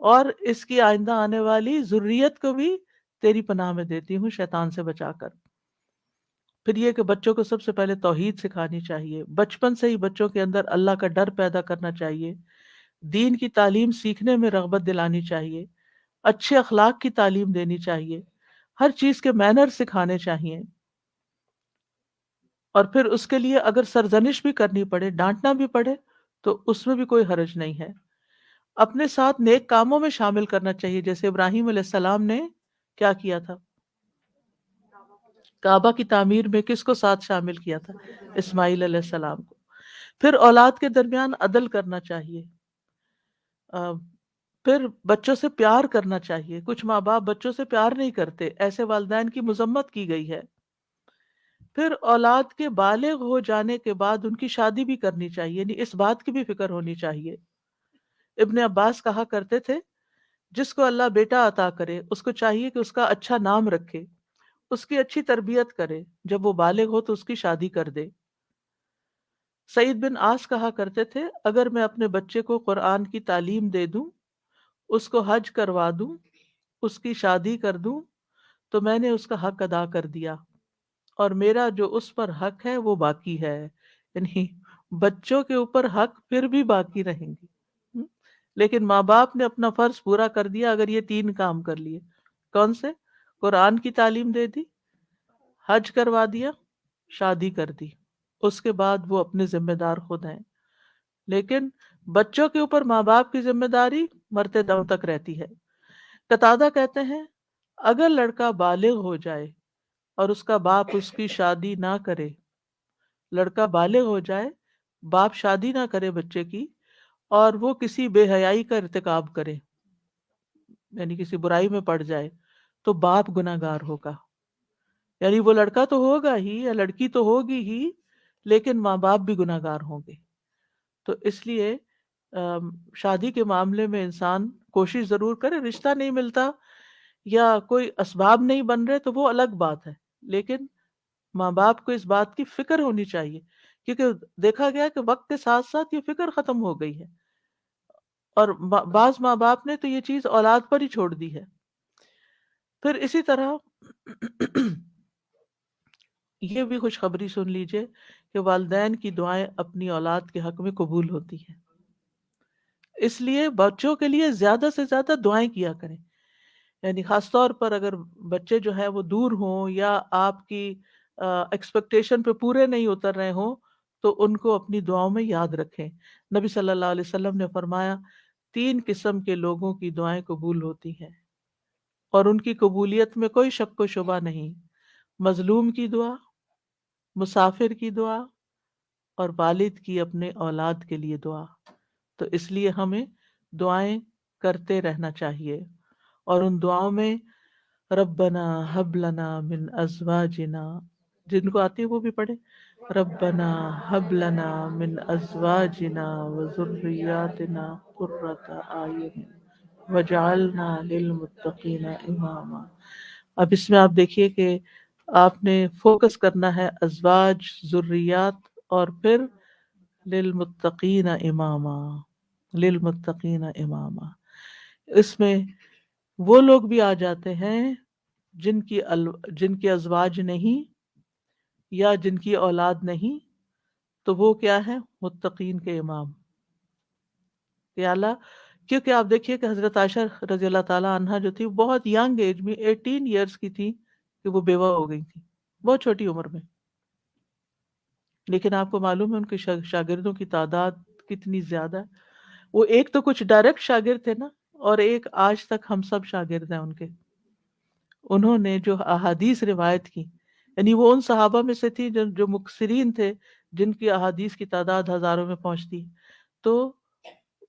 اور اس کی آئندہ آنے والی ذریت کو بھی تیری پناہ میں دیتی ہوں شیطان سے بچا کر۔ پھر یہ کہ بچوں کو سب سے پہلے توحید سکھانی چاہیے، بچپن سے ہی بچوں کے اندر اللہ کا ڈر پیدا کرنا چاہیے، دین کی تعلیم سیکھنے میں رغبت دلانی چاہیے، اچھے اخلاق کی تعلیم دینی چاہیے، ہر چیز کے مینر سکھانے چاہیے، اور پھر اس کے لیے اگر سرزنش بھی کرنی پڑے، ڈانٹنا بھی پڑے تو اس میں بھی کوئی حرج نہیں ہے۔ اپنے ساتھ نیک کاموں میں شامل کرنا چاہیے، جیسے ابراہیم علیہ السلام نے کیا کیا تھا، کعبہ کی تعمیر میں کس کو ساتھ شامل کیا تھا، اسماعیل علیہ السلام کو۔ پھر اولاد کے درمیان عدل کرنا چاہیے، پھر بچوں سے پیار کرنا چاہیے، کچھ ماں باپ بچوں سے پیار نہیں کرتے، ایسے والدین کی مذمت کی گئی ہے۔ پھر اولاد کے بالغ ہو جانے کے بعد ان کی شادی بھی کرنی چاہیے، یعنی اس بات کی بھی فکر ہونی چاہیے۔ ابن عباس کہا کرتے تھے جس کو اللہ بیٹا عطا کرے اس کو چاہیے کہ اس کا اچھا نام رکھے، اس کی اچھی تربیت کرے، جب وہ بالغ ہو تو اس کی شادی کر دے۔ سعید بن عاص کہا کرتے تھے اگر میں اپنے بچے کو قرآن کی تعلیم دے دوں، اس کو حج کروا دوں، اس کی شادی کر دوں تو میں نے اس کا حق ادا کر دیا، اور میرا جو اس پر حق ہے وہ باقی ہے، یعنی بچوں کے اوپر حق پھر بھی باقی رہیں گے، لیکن ماں باپ نے اپنا فرض پورا کر دیا اگر یہ 3 کام کر لیے۔ کون سے؟ قرآن کی تعلیم دے دی، حج کروا دیا، شادی کر دی، اس کے بعد وہ اپنے ذمہ دار خود ہیں۔ لیکن بچوں کے اوپر ماں باپ کی ذمہ داری مرتے دم تک رہتی ہے۔ قتادہ کہتے ہیں اگر لڑکا بالغ ہو جائے اور اس کا باپ اس کی شادی نہ کرے، لڑکا بالغ ہو جائے، باپ شادی نہ کرے بچے کی، اور وہ کسی بے حیائی کا ارتکاب کرے، یعنی کسی برائی میں پڑ جائے، تو باپ گناہگار ہوگا، یعنی وہ لڑکا تو ہوگا ہی یا لڑکی تو ہوگی ہی، لیکن ماں باپ بھی گناہ گار ہوں گے۔ تو اس لیے شادی کے معاملے میں انسان کوشش ضرور کرے، رشتہ نہیں ملتا یا کوئی اسباب نہیں بن رہے تو وہ الگ بات ہے، لیکن ماں باپ کو اس بات کی فکر ہونی چاہیے، کیونکہ دیکھا گیا کہ وقت کے ساتھ ساتھ یہ فکر ختم ہو گئی ہے، اور بعض ماں باپ نے تو یہ چیز اولاد پر ہی چھوڑ دی ہے۔ پھر اسی طرح یہ بھی خوشخبری سن لیجئے کہ والدین کی دعائیں اپنی اولاد کے حق میں قبول ہوتی ہیں، اس لیے بچوں کے لیے زیادہ سے زیادہ دعائیں کیا کریں، یعنی خاص طور پر اگر بچے جو ہے وہ دور ہوں یا آپ کی ایکسپیکٹیشن پہ پورے نہیں اتر رہے ہوں تو ان کو اپنی دعاؤں میں یاد رکھیں۔ نبی صلی اللہ علیہ وسلم نے فرمایا 3 قسم کے لوگوں کی دعائیں قبول ہوتی ہیں اور ان کی قبولیت میں کوئی شک و شبہ نہیں: مظلوم کی دعا، مسافر کی دعا، اور والد کی اپنے اولاد کے لیے دعا۔ تو اس لیے ہمیں دعائیں کرتے رہنا چاہیے، اور ان دعاؤں میں ربنا ہب لنا من ازواجنا، جن کو آتی ہے وہ بھی پڑھے، ربنا ہب لنا من ازواجنا وذریاتنا قرۃ اعین وجعلنا للمتقین اماما۔ اب اس میں آپ دیکھیے کہ آپ نے فوکس کرنا ہے ازواج، ذریات، اور پھر للمتقین اماما، للمتقین اماما۔ اس میں وہ لوگ بھی آ جاتے ہیں جن کی ازواج نہیں یا جن کی اولاد نہیں، تو وہ کیا ہے؟ متقین کے امام۔ کہ اللہ، کیونکہ آپ دیکھیے کہ حضرت عائشہ رضی اللہ تعالیٰ عنہا جو تھی، بہت ینگ ایج میں 18 ایئرس کی تھی کہ وہ بیوہ ہو گئی تھی، بہت چھوٹی عمر میں، لیکن آپ کو معلوم ہے ان کے شاگردوں کی تعداد کتنی زیادہ ہے۔ وہ ایک تو کچھ ڈائریکٹ شاگرد تھے نا، اور ایک آج تک ہم سب شاگرد ہیں ان کے۔ انہوں نے جو احادیث روایت کی، یعنی وہ ان صحابہ میں سے تھی جو مکثرین تھے، جن کی احادیث کی تعداد ہزاروں میں پہنچتی، تو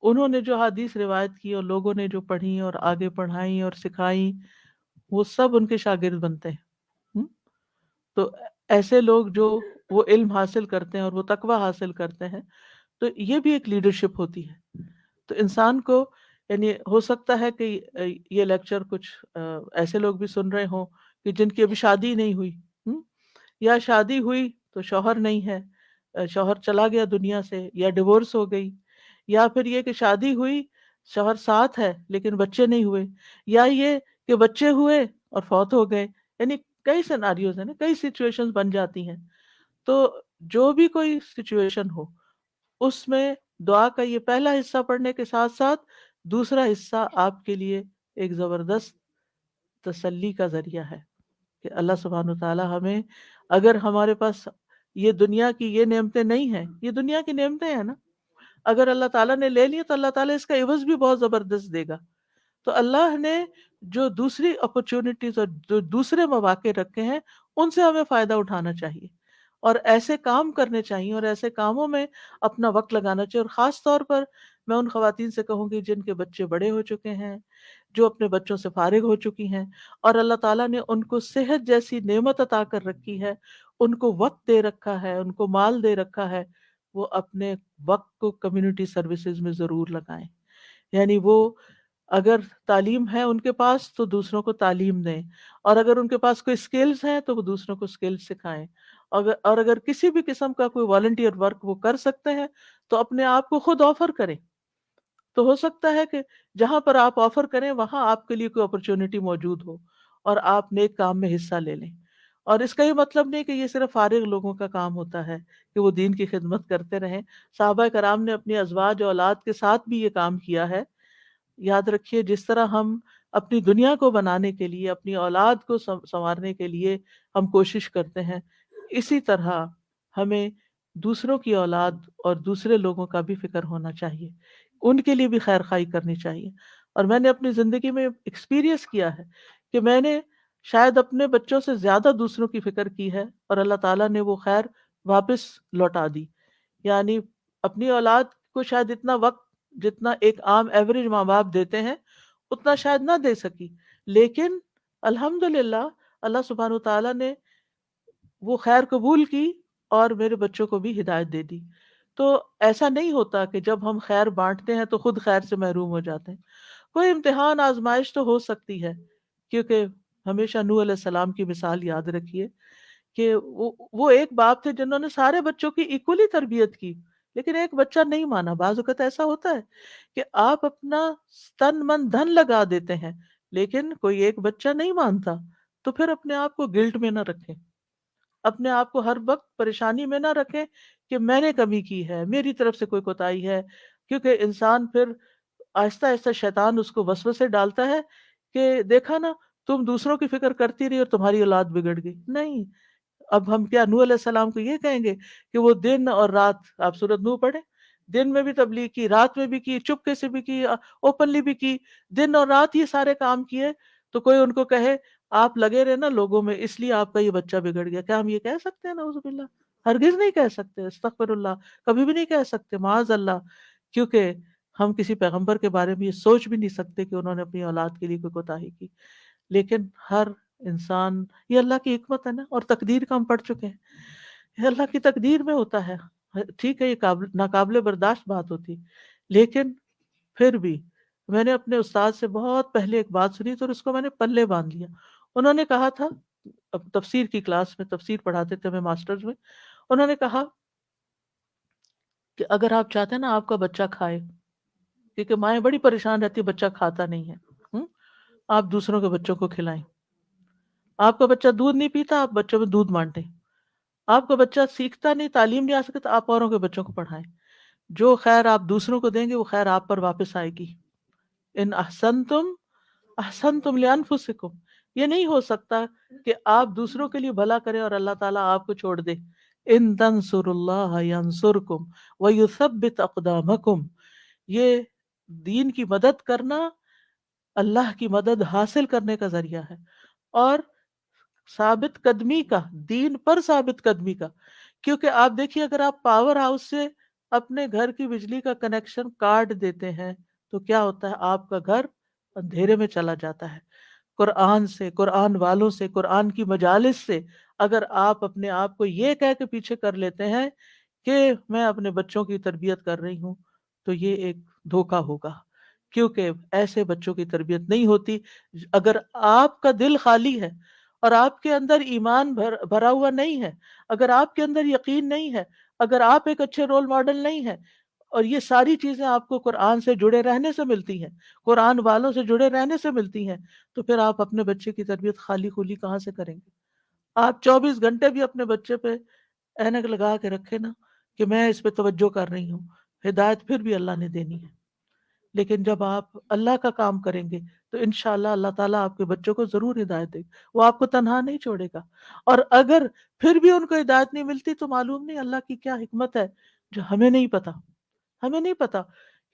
انہوں نے جو احادیث روایت کی اور لوگوں نے جو پڑھی اور آگے پڑھائیں اور سکھائیں، وہ سب ان کے شاگرد بنتے ہیں۔ تو ایسے لوگ جو وہ علم حاصل کرتے ہیں اور وہ تقوی حاصل کرتے ہیں، تو یہ بھی ایک لیڈرشپ ہوتی ہے۔ تو انسان کو، یعنی ہو سکتا ہے کہ یہ لیکچر کچھ ایسے لوگ بھی سن رہے ہوں کہ جن کی ابھی شادی نہیں ہوئی، یا شادی ہوئی تو شوہر نہیں ہے، شوہر چلا گیا دنیا سے، یا ڈیورس ہو گئی، یا پھر یہ کہ شادی ہوئی، شوہر ساتھ ہے لیکن بچے نہیں ہوئے، یا یہ کہ بچے ہوئے اور فوت ہو گئے، یعنی کئی سیناریوز ہیں نا، کئی سچویشنز بن جاتی ہیں۔ تو جو بھی کوئی سچویشن ہو، اس میں دعا کا یہ پہلا حصہ پڑھنے کے ساتھ ساتھ دوسرا حصہ آپ کے لیے ایک زبردست تسلی کا ذریعہ ہے کہ اللہ سبحانہ وتعالی ہمیں، اگر ہمارے پاس یہ دنیا کی یہ نعمتیں نہیں ہیں، یہ دنیا کی نعمتیں ہیں نا، اگر اللہ تعالیٰ نے لے لی تو اللہ تعالیٰ اس کا عوض بھی بہت زبردست دے گا۔ تو اللہ نے جو دوسری اپرچونٹیز اور جو دوسرے مواقع رکھے ہیں، ان سے ہمیں فائدہ اٹھانا چاہیے، اور ایسے کام کرنے چاہیے اور ایسے کاموں میں اپنا وقت لگانا چاہیے۔ اور خاص طور پر میں ان خواتین سے کہوں گی جن کے بچے بڑے ہو چکے ہیں، جو اپنے بچوں سے فارغ ہو چکی ہیں، اور اللہ تعالیٰ نے ان کو صحت جیسی نعمت عطا کر رکھی ہے، ان کو وقت دے رکھا ہے، ان کو مال دے رکھا ہے، وہ اپنے وقت کو کمیونٹی سروسز میں ضرور لگائیں۔ یعنی وہ اگر تعلیم ہے ان کے پاس تو دوسروں کو تعلیم دیں، اور اگر ان کے پاس کوئی سکلز ہیں تو وہ دوسروں کو سکلز سکھائیں، اور اگر کسی بھی قسم کا کوئی والنٹیئر ورک وہ کر سکتے ہیں تو اپنے آپ کو خود آفر کریں۔ تو ہو سکتا ہے کہ جہاں پر آپ آفر کریں وہاں آپ کے لیے کوئی اپرچونٹی موجود ہو اور آپ نیک کام میں حصہ لے لیں۔ اور اس کا یہ مطلب نہیں کہ یہ صرف فارغ لوگوں کا کام ہوتا ہے کہ وہ دین کی خدمت کرتے رہیں۔ صحابہ کرام نے اپنی ازواج اور اولاد کے ساتھ بھی یہ کام کیا ہے۔ یاد رکھیے، جس طرح ہم اپنی دنیا کو بنانے کے لیے، اپنی اولاد کو سنوارنے کے لیے ہم کوشش کرتے ہیں، اسی طرح ہمیں دوسروں کی اولاد اور دوسرے لوگوں کا بھی فکر ہونا چاہیے، ان کے لیے بھی خیر خواہی کرنی چاہیے۔ اور میں نے اپنی زندگی میں ایکسپیرینس کیا ہے کہ میں نے شاید اپنے بچوں سے زیادہ دوسروں کی فکر کی ہے، اور اللہ تعالیٰ نے وہ خیر واپس لوٹا دی۔ یعنی اپنی اولاد کو شاید اتنا وقت جتنا ایک عام ایوریج ماں باپ دیتے ہیں اتنا شاید نہ دے سکی، لیکن الحمدللہ اللہ سبحانہ تعالیٰ نے وہ خیر قبول کی اور میرے بچوں کو بھی ہدایت دے دی. تو ایسا نہیں ہوتا کہ جب ہم خیر بانٹتے ہیں تو خود خیر سے محروم ہو جاتے ہیں. کوئی امتحان آزمائش تو ہو سکتی ہے، کیونکہ ہمیشہ نوح علیہ السلام کی مثال یاد رکھیے کہ وہ ایک باپ تھے جنہوں نے سارے بچوں کی ایکولی تربیت کی، لیکن ایک بچہ نہیں مانا. بعض اوقات ایسا ہوتا ہے کہ آپ اپنا تن من دھن لگا دیتے ہیں لیکن کوئی ایک بچہ نہیں مانتا، تو پھر اپنے آپ کو گلٹ میں نہ رکھیں، اپنے آپ کو ہر وقت پریشانی میں نہ رکھیں کہ میں نے کمی کی ہے، میری طرف سے کوئی کوتاہی ہے. کیونکہ انسان پھر آہستہ آہستہ شیطان اس کو وسوسے ڈالتا ہے کہ دیکھا نا، تم دوسروں کی فکر کرتی رہی اور تمہاری اولاد بگڑ گئی. نہیں، اب ہم کیا نوح علیہ السلام کو یہ کہیں گے کہ وہ دن اور رات، آپ سورۃ نوح پڑھیں، دن میں بھی تبلیغ کی، رات میں بھی کی، چپکے سے بھی کی، اوپنلی بھی کی، دن اور رات یہ سارے کام کیے. تو کوئی ان کو کہے آپ لگے رہے نا لوگوں میں، اس لیے آپ کا یہ بچہ بگڑ گیا، کیا ہم یہ کہہ سکتے ہیں؟ نعوذ باللہ، ہرگز نہیں کہہ سکتے، استغفر اللہ، کبھی بھی نہیں کہہ سکتے، معاذ اللہ. کیونکہ ہم کسی پیغمبر کے بارے میں یہ سوچ بھی نہیں سکتے کہ انہوں نے اپنی اولاد کے لیے کوئی کوتاہی کی. لیکن ہر انسان، یہ اللہ کی حکمت ہے نا، اور تقدیر کا ہم پڑھ چکے ہیں، یہ اللہ کی تقدیر میں ہوتا ہے. ٹھیک ہے، یہ ناقابل برداشت بات ہوتی، لیکن پھر بھی میں نے اپنے استاد سے بہت پہلے ایک بات سنی تو اس کو میں نے پلے باندھ لیا. انہوں نے کہا تھا، اب تفسیر کی کلاس میں تفسیر پڑھاتے تھے ہمیں ماسٹرز میں، انہوں نے کہا کہ اگر آپ چاہتے ہیں نا آپ کا بچہ کھائے، کیونکہ مائیں بڑی پریشان رہتی ہے بچہ کھاتا نہیں ہے، آپ دوسروں کے بچوں کو کھلائیں. آپ کا بچہ دودھ نہیں پیتا، آپ بچوں میں دودھ بانٹیں. آپ کا بچہ سیکھتا نہیں، تعلیم نہیں آ سکتا، آپ اوروں کے بچوں کو پڑھائیں. جو خیر آپ دوسروں کو دیں گے وہ خیر آپ پر واپس آئے گی. ان احسنتم احسنتم لانفسکم. یہ نہیں ہو سکتا کہ آپ دوسروں کے لیے بھلا کریں اور اللہ تعالیٰ آپ کو چھوڑ دے. ان تنصر اللہ ینصرکم ویثبت اقدامکم. یہ دین کی مدد کرنا اللہ کی مدد حاصل کرنے کا ذریعہ ہے، اور ثابت قدمی کا، دین پر ثابت قدمی کا. کیونکہ آپ دیکھیے اگر آپ پاور ہاؤس سے اپنے گھر کی بجلی کا کنیکشن کاٹ دیتے ہیں تو کیا ہوتا ہے؟ آپ کا گھر اندھیرے میں چلا جاتا ہے. قرآن سے، قرآن والوں سے، قرآن کی مجالس سے اگر آپ اپنے آپ کو یہ کہہ کے پیچھے کر لیتے ہیں کہ میں اپنے بچوں کی تربیت کر رہی ہوں، تو یہ ایک دھوکا ہوگا، کیونکہ ایسے بچوں کی تربیت نہیں ہوتی. اگر آپ کا دل خالی ہے اور آپ کے اندر ایمان بھرا ہوا نہیں ہے، اگر آپ کے اندر یقین نہیں ہے، اگر آپ ایک اچھے رول ماڈل نہیں ہے، اور یہ ساری چیزیں آپ کو قرآن سے جڑے رہنے سے ملتی ہیں، قرآن والوں سے جڑے رہنے سے ملتی ہیں، تو پھر آپ اپنے بچے کی تربیت خالی خولی کہاں سے کریں گے؟ آپ 24 گھنٹے بھی اپنے بچے پہ اینک لگا کے رکھے نا کہ میں اس پہ توجہ کر رہی ہوں، ہدایت پھر بھی اللہ نے دینی ہے. لیکن جب آپ اللہ کا کام کریں گے تو انشاءاللہ اللہ تعالیٰ آپ کے بچوں کو ضرور ہدایت دے گا، وہ آپ کو تنہا نہیں چھوڑے گا. اور اگر پھر بھی ان کو ہدایت نہیں ملتی تو معلوم نہیں اللہ کی کیا حکمت ہے جو ہمیں نہیں پتا. ہمیں نہیں پتا،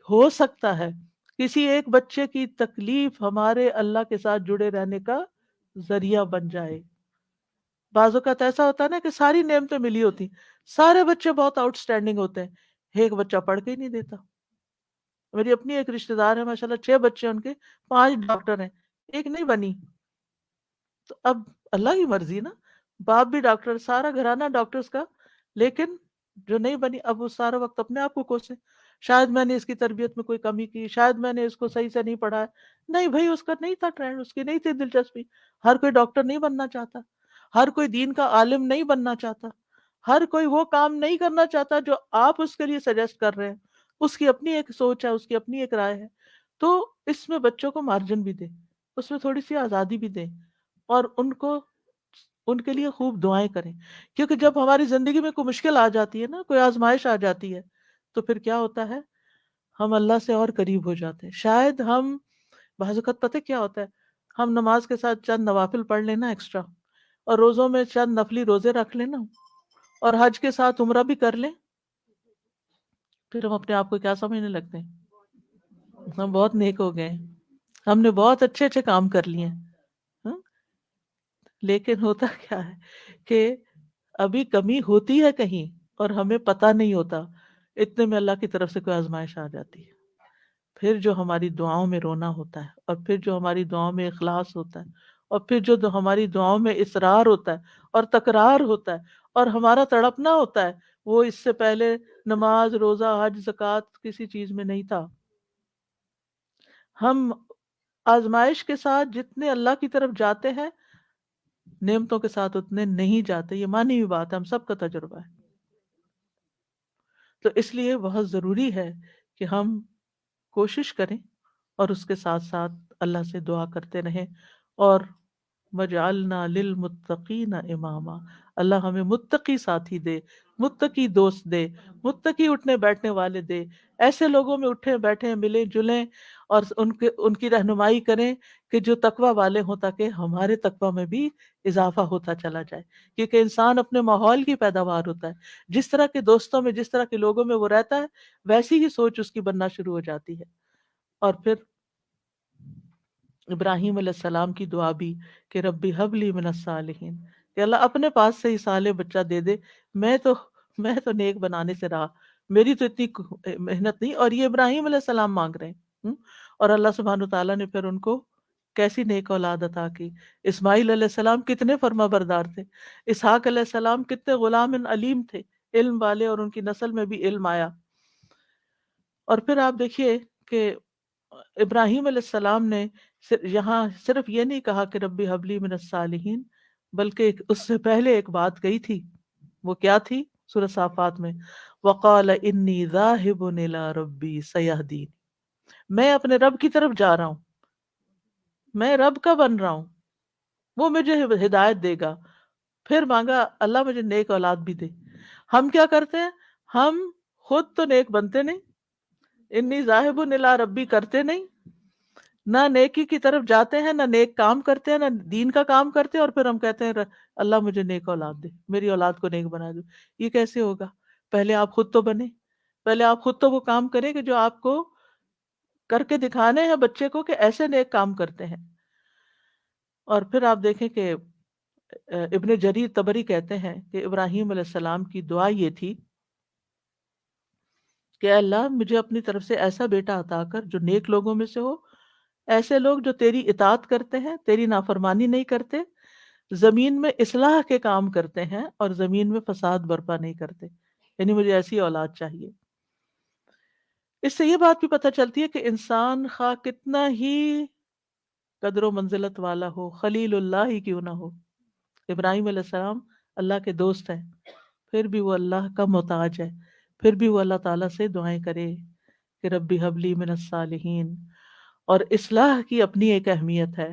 ہو سکتا ہے کسی ایک بچے کی تکلیف ہمارے اللہ کے ساتھ جڑے رہنے کا ذریعہ بن جائے. بعض اوقات ایسا ہوتا ہے نا کہ ساری نعمتیں ملی ہوتی، سارے بچے بہت آؤٹ اسٹینڈنگ ہوتے ہیں، ایک بچہ پڑھ کے ہی نہیں دیتا. میری اپنی ایک رشتہ دار ہے، ماشاء اللہ 6 بچے ان کے، 5 ڈاکٹر ہیں، ایک نہیں بنی. تو اب اللہ کی مرضی نا، باپ بھی ڈاکٹر، سارا گھرانہ ڈاکٹرز کا، لیکن جو نہیں بنی اب وہ سارا وقت اپنے آپ کو کوسے، شاید میں نے اس کی تربیت میں کوئی کمی کی، شاید میں نے اس کو صحیح سے نہیں پڑھایا. نہیں بھائی، اس کا نہیں تھا ٹرینڈ، اس کی نہیں تھی دلچسپی. ہر کوئی ڈاکٹر نہیں بننا چاہتا، ہر کوئی دین کا عالم نہیں بننا چاہتا، ہر کوئی وہ کام نہیں کرنا چاہتا جو آپ اس کے لیے سجیسٹ کر رہے ہیں. اس کی اپنی ایک سوچ ہے، اس کی اپنی ایک رائے ہے. تو اس میں بچوں کو مارجن بھی دیں، اس میں تھوڑی سی آزادی بھی دیں، اور ان کے لیے خوب دعائیں کریں. کیونکہ جب ہماری زندگی میں کوئی مشکل آ جاتی ہے نا، کوئی آزمائش آ جاتی ہے، تو پھر کیا ہوتا ہے؟ ہم اللہ سے اور قریب ہو جاتے ہیں. شاید ہم بعض اوقات پتہ کیا ہوتا ہے، ہم نماز کے ساتھ چند نوافل پڑھ لینا ایکسٹرا، اور روزوں میں چند نفلی روزے رکھ لینا، اور حج کے ساتھ عمرہ بھی کر لیں، پھر ہم اپنے آپ کو کیا سمجھنے لگتے ہیں؟ ہم بہت نیک ہو گئے ہیں، ہم نے بہت اچھے اچھے کام کر لیے ہیں. ہاں؟ لیکن ہوتا کیا ہے کہ ابھی کمی ہوتی ہے کہیں اور ہمیں پتہ نہیں ہوتا، اتنے میں اللہ کی طرف سے کوئی آزمائش آ جاتی ہے. پھر جو ہماری دعاؤں میں رونا ہوتا ہے، اور پھر جو ہماری دعاؤں میں اخلاص ہوتا ہے، اور پھر جو ہماری دعاؤں میں اصرار ہوتا ہے اور تکرار ہوتا ہے اور ہمارا تڑپنا ہوتا ہے، وہ اس سے پہلے نماز، روزہ، حج، زکوٰۃ کسی چیز میں نہیں تھا۔ ہم آزمائش کے ساتھ جتنے اللہ کی طرف جاتے ہیں، نعمتوں کے ساتھ اتنے نہیں جاتے۔ یہ مانی ہوئی بات ہے، ہم سب کا تجربہ ہے۔ تو اس لیے بہت ضروری ہے کہ ہم کوشش کریں اور اس کے ساتھ ساتھ اللہ سے دعا کرتے رہیں۔ اور وَجْعَلْنَا لِلْمُتَّقِينَ اماما، اللہ ہمیں متقی ساتھی دے، متقی دوست دے، متقی اٹھنے بیٹھنے والے دے، ایسے لوگوں میں اٹھیں بیٹھیں، ملیں جلیں اور ان کی رہنمائی کریں کہ جو تقوی والے ہوں، تاکہ ہمارے تقوی میں بھی اضافہ ہوتا چلا جائے۔ کیونکہ انسان اپنے ماحول کی پیداوار ہوتا ہے، جس طرح کے دوستوں میں، جس طرح کے لوگوں میں وہ رہتا ہے، ویسی ہی سوچ اس کی بننا شروع ہو جاتی ہے۔ اور پھر ابراہیم علیہ السلام کی دعا بھی کہ ربی حب لی من الصالحین، کہ اللہ اپنے پاس سے ہی صالح بچہ دے دے، میں تو نیک بنانے سے رہا، میری تو اتنی محنت نہیں۔ اور یہ ابراہیم علیہ السلام مانگ رہے ہیں، اور اللہ سبحانہ تعالیٰ نے پھر ان کو کیسی نیک اولاد عطا کی۔ اسماعیل علیہ السلام کتنے فرما بردار تھے، اسحاق علیہ السلام کتنے غلام علیم تھے، علم والے، اور ان کی نسل میں بھی علم آیا۔ اور پھر آپ دیکھیے کہ ابراہیم علیہ السلام نے یہاں صرف یہ نہیں کہا کہ ربی حبلی من الصالحین، بلکہ اس سے پہلے ایک بات کہی تھی۔ وہ کیا تھی؟ سورہ صافات میں وقال انی ذاہب الی ربی سیہدین، میں اپنے رب کی طرف جا رہا ہوں، میں رب کا بن رہا ہوں، وہ مجھے ہدایت دے گا۔ پھر مانگا اللہ مجھے نیک اولاد بھی دے۔ ہم کیا کرتے ہیں؟ ہم خود تو نیک بنتے نہیں، انی ذاہب الی ربی کرتے نہیں، نہ نیکی کی طرف جاتے ہیں، نہ نیک کام کرتے ہیں، نہ دین کا کام کرتے ہیں، اور پھر ہم کہتے ہیں اللہ مجھے نیک اولاد دے، میری اولاد کو نیک بنا دو۔ یہ کیسے ہوگا؟ پہلے آپ خود تو بنے، پہلے آپ خود تو وہ کام کریں کہ جو آپ کو کر کے دکھانے ہیں بچے کو کہ ایسے نیک کام کرتے ہیں۔ اور پھر آپ دیکھیں کہ ابن جریر طبری کہتے ہیں کہ ابراہیم علیہ السلام کی دعا یہ تھی کہ اللہ مجھے اپنی طرف سے ایسا بیٹا عطا کر جو نیک لوگوں میں سے ہو، ایسے لوگ جو تیری اطاعت کرتے ہیں، تیری نافرمانی نہیں کرتے، زمین میں اصلاح کے کام کرتے ہیں اور زمین میں فساد برپا نہیں کرتے۔ یعنی مجھے ایسی اولاد چاہیے۔ اس سے یہ بات بھی پتہ چلتی ہے کہ انسان خواہ کتنا ہی قدر و منزلت والا ہو، خلیل اللہ ہی کیوں نہ ہو، ابراہیم علیہ السلام اللہ کے دوست ہیں، پھر بھی وہ اللہ کا محتاج ہے، پھر بھی وہ اللہ تعالیٰ سے دعائیں کرے کہ ربی حبلی من الصالحین۔ اور اصلاح کی اپنی ایک اہمیت ہے،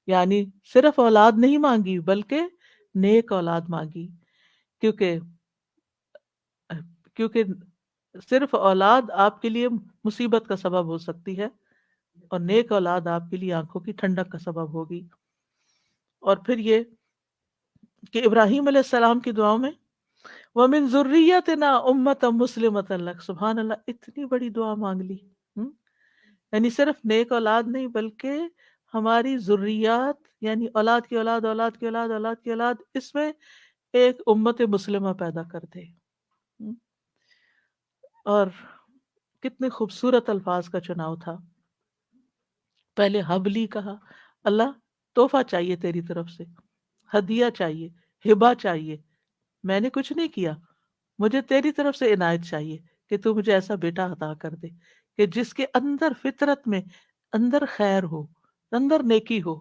یعنی صرف اولاد نہیں مانگی بلکہ نیک اولاد مانگی، کیونکہ کیونکہ صرف اولاد آپ کے لیے مصیبت کا سبب ہو سکتی ہے، اور نیک اولاد آپ کے لیے آنکھوں کی ٹھنڈک کا سبب ہوگی۔ اور پھر یہ کہ ابراہیم علیہ السلام کی دعاؤں میں وَمِن ذُرِّيَّتِنَا أُمَّةً مُسْلِمَةً لَكَ، سبحان اللہ، اتنی بڑی دعا مانگ لی۔ یعنی صرف نیک اولاد نہیں بلکہ ہماری ذریات، یعنی اولاد کی اولاد، اولاد کی اولاد، اولاد کی اولاد، اس میں ایک امت مسلمہ پیدا کر دے۔ اور کتنے خوبصورت الفاظ کا چناؤ تھا۔ پہلے حبلی کہا، اللہ تحفہ چاہیے تیری طرف سے، ہدیہ چاہیے، ہبہ چاہیے، میں نے کچھ نہیں کیا، مجھے تیری طرف سے عنایت چاہیے کہ تو مجھے ایسا بیٹا عطا کر دے کہ جس کے اندر فطرت میں اندر خیر ہو، اندر نیکی ہو،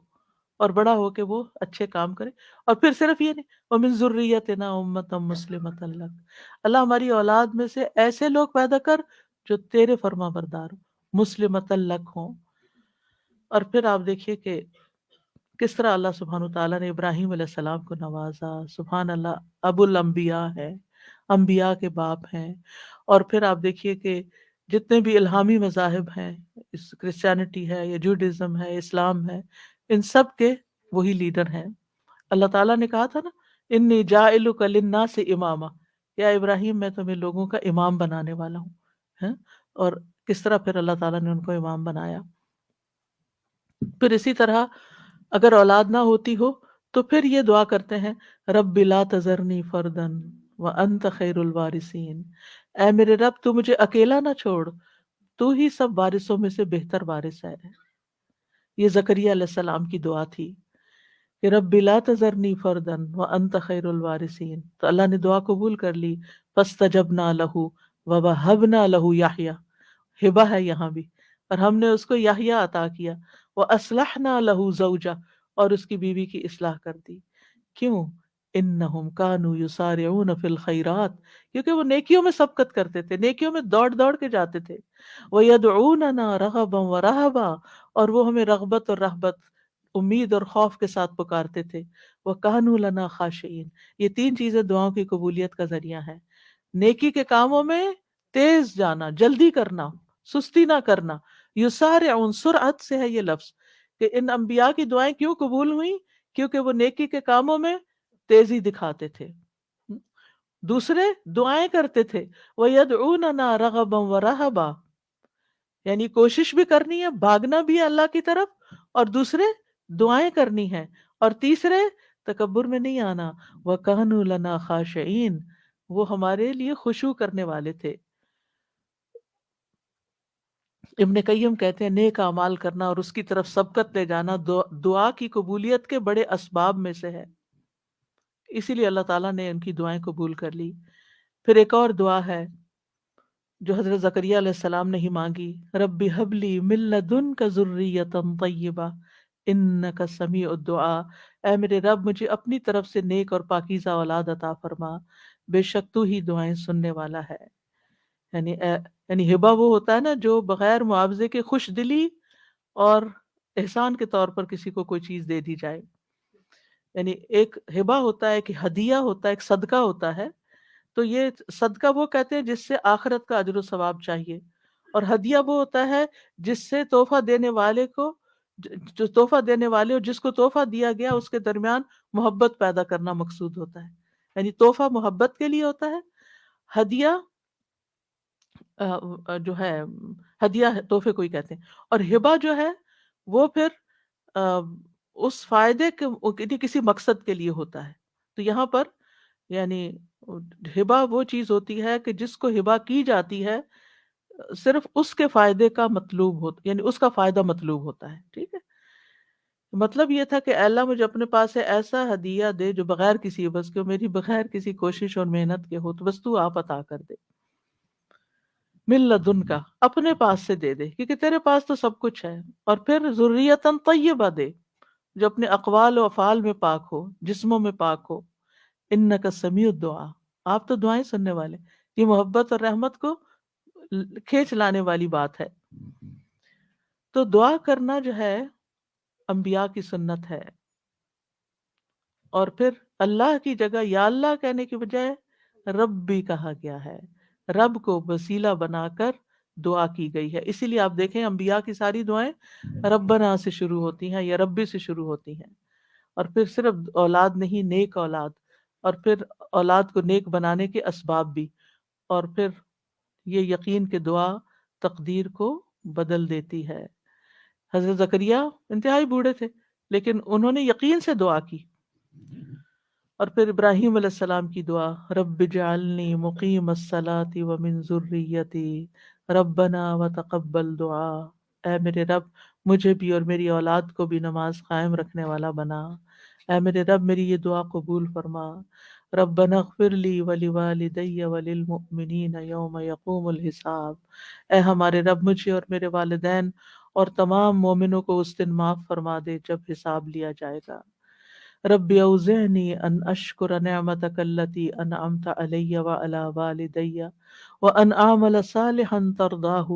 اور بڑا ہو کے وہ اچھے کام کرے۔ اور پھر صرف یہ نہیں، وَمِن ذُرِّيَّتِنَا أُمَّةً مُسْلِمَةً لَكَ، اللہ ہماری اولاد میں سے ایسے لوگ پیدا کر جو تیرے فرما بردار ہوں، مسلمۃ لک ہوں۔ اور پھر آپ دیکھیے کہ کس طرح اللہ سبحانہ تعالیٰ نے ابراہیم علیہ السلام کو نوازا۔ سبحان اللہ، ابو الانبیاء ہے، انبیاء کے باپ ہیں۔ اور پھر آپ دیکھیے کہ جتنے بھی الہامی مذاہب ہیں، کرسچینٹی ہے یا جوڈازم ہے، اسلام ہے، ان سب کے وہی لیڈر ہیں۔ اللہ تعالیٰ نے کہا تھا نا، انی جاعلک للناس اماما، یا ابراہیم میں تمہیں لوگوں کا امام بنانے والا ہوں۔ اور کس طرح پھر اللہ تعالیٰ نے ان کو امام بنایا۔ پھر اسی طرح اگر اولاد نہ ہوتی ہو تو پھر یہ دعا کرتے ہیں، رب لا تذرنی فردا وانت خیر الوارثین، اے میرے رب تو مجھے اکیلا نہ چھوڑ، تو ہی سب وارثوں میں سے بہتر وارث ہے۔ یہ زکریا علیہ السلام کی دعا تھی کہ رب لا تذرنی فردن وانت خیر الوارثین، تو اللہ نے دعا قبول کر لی. فاستجبنا لہ ووہبنا لہ یحییٰ، ہبہ ہے یہاں بھی، اور ہم نے اس کو یحییٰ عطا کیا. واصلحنا لہ زوجہ، اور اس کی بیوی کی اصلاح کر دی. کیوں؟ انہم کانوا یسارعون فی الخیرات، کیونکہ وہ نیکیوں میں سبقت کرتے تھے، نیکیوں میں دوڑ دوڑ کے جاتے تھے. ویدعوننا رغبا ورہبا، اور وہ ہمیں رغبت اور رہبت، امید اور خوف کے ساتھ پکارتے تھے. وَكَانُوا لَنَا خَاشِعِينَ. یہ تین چیزیں دعاؤں کی قبولیت کا ذریعہ ہیں. نیکی کے کاموں میں تیز جانا، جلدی کرنا، سستی نہ کرنا. یسارعون، سرعت سے ہے یہ لفظ، کہ ان انبیاء کی دعائیں کیوں قبول ہوئیں؟ کیونکہ وہ نیکی کے کاموں میں تیزی دکھاتے تھے. دوسرے دعائیں کرتے تھے. وَيَدْعُونَنَا رَغَبًا وَرَهَبًا، یعنی کوشش بھی کرنی ہے، بھاگنا بھی ہے اللہ کی طرف، اور دوسرے دعائیں کرنی ہے، اور تیسرے تکبر میں نہیں آنا. وَكَانُوا لَنَا خَاشِعِينَ، وہ ہمارے لیے خشوع کرنے والے تھے. ابن قیم کہتے ہیں نیک اعمال کرنا اور اس کی طرف سبقت لے جانا دعا کی قبولیت کے بڑے اسباب میں سے ہے. اسی لیے اللہ تعالیٰ نے ان کی دعائیں قبول کر لی. پھر ایک اور دعا ہے جو حضرت زکریا علیہ السلام نے ہی مانگی. رب ہب لی من لدنک ذریۃ طیبہ انک سمیع الدعاء، اے میرے رب مجھے اپنی طرف سے نیک اور پاکیزہ اولاد عطا فرما، بے شک تو ہی دعائیں سننے والا ہے. یعنی ہبہ وہ ہوتا ہے نا جو بغیر معاوضے کے خوش دلی اور احسان کے طور پر کسی کو کوئی چیز دے دی جائے. یعنی ایک ہبہ ہوتا ہے، ایک ہدیہ ہوتا ہے، ایک صدقہ ہوتا ہے. تو یہ صدقہ وہ کہتے ہیں جس سے آخرت کا اجر و ثواب چاہیے، اور ہدیہ وہ ہوتا ہے جس سے تحفہ دینے والے کو، جو تحفہ دینے والے اور جس کو تحفہ دیا گیا اس کے درمیان محبت پیدا کرنا مقصود ہوتا ہے. یعنی تحفہ محبت کے لیے ہوتا ہے، ہدیہ جو ہے ہدیہ تحفے کو ہی کہتے ہیں، اور ہبہ جو ہے وہ پھر اس فائدے کے کسی مقصد کے لیے ہوتا ہے. تو یہاں پر یعنی ہبہ وہ چیز ہوتی ہے کہ جس کو ہبہ کی جاتی ہے صرف اس کے فائدے کا مطلوب ہوتا، یعنی اس کا فائدہ مطلوب ہوتا ہے. ٹھیک ہے، مطلب یہ تھا کہ اے اللہ مجھے اپنے پاس سے ایسا ہدیہ دے جو بغیر کسی عوض کے، میری بغیر کسی کوشش اور محنت کے ہو، تو بس تو آپ عطا کر دے. من لدن کا، اپنے پاس سے دے دے، کیونکہ تیرے پاس تو سب کچھ ہے. اور پھر ذریۃ طیبہ دے، جو اپنے اقوال و افعال میں پاک ہو، جسموں میں پاک ہو. انک سمیع الدعاء، آپ تو دعائیں سننے والے. یہ محبت اور رحمت کو کھینچ لانے والی بات ہے. تو دعا کرنا جو ہے انبیاء کی سنت ہے. اور پھر اللہ کی جگہ یا اللہ کہنے کی بجائے رب بھی کہا گیا ہے، رب کو وسیلہ بنا کر دعا کی گئی ہے. اسی لیے آپ دیکھیں انبیاء کی ساری دعائیں ربنا سے شروع ہوتی ہیں یا ربی سے شروع ہوتی ہیں. اور پھر صرف اولاد نہیں، نیک اولاد، اور پھر اولاد کو نیک بنانے کے اسباب بھی. اور پھر یہ یقین کہ دعا تقدیر کو بدل دیتی ہے. حضرت زکریا انتہائی بوڑھے تھے لیکن انہوں نے یقین سے دعا کی. اور پھر ابراہیم علیہ السلام کی دعا، رب اجعلنی مقیم الصلاۃ ومن ذریتی ربنا وتقبل دعا، اے میرے رب مجھے بھی اور میری اولاد کو بھی نماز قائم رکھنے والا بنا. اے میرے رب میری یہ دعا قبول فرما. ربنا اغفر لی ولوالدی وللمؤمنین یوم یقوم الحساب، اے ہمارے رب مجھے اور میرے والدین اور تمام مومنوں کو اس دن معاف فرما دے جب حساب لیا جائے گا. رب اوزعنی ان اشکر نعمتک التی انعمت علی وعلی والدی وان اعمل صالحا ترضاہ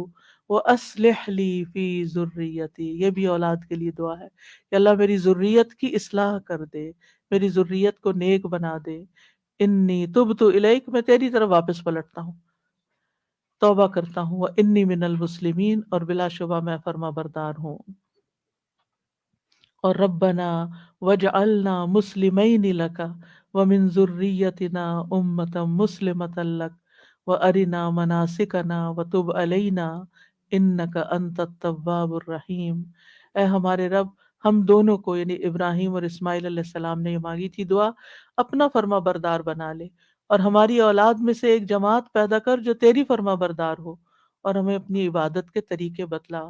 واصلح لی فی ذریتی. یہ بھی اولاد کے لیے دعا ہے کہ اللہ میری ذریت کی اصلاح کر دے، میری ذریت کو نیک بنا دے. انی تبت الیک، میں تیری طرف واپس پلٹتا ہوں، توبہ کرتا ہوں. وانی من المسلمین، اور بلا شبہ میں فرما بردار ہوں. اور ربنا وجعلنا مسلمین لک ومن ذریتنا امۃ مسلمۃ لک وارنا مناسکنا وتب علینا انک انت التواب الرحیم. اے ہمارے رب ہم دونوں کو، یعنی ابراہیم اور اسماعیل علیہ السلام نے یہ مانگی تھی دعا، اپنا فرما بردار بنا لے، اور ہماری اولاد میں سے ایک جماعت پیدا کر جو تیری فرما بردار ہو، اور ہمیں اپنی عبادت کے طریقے بتلا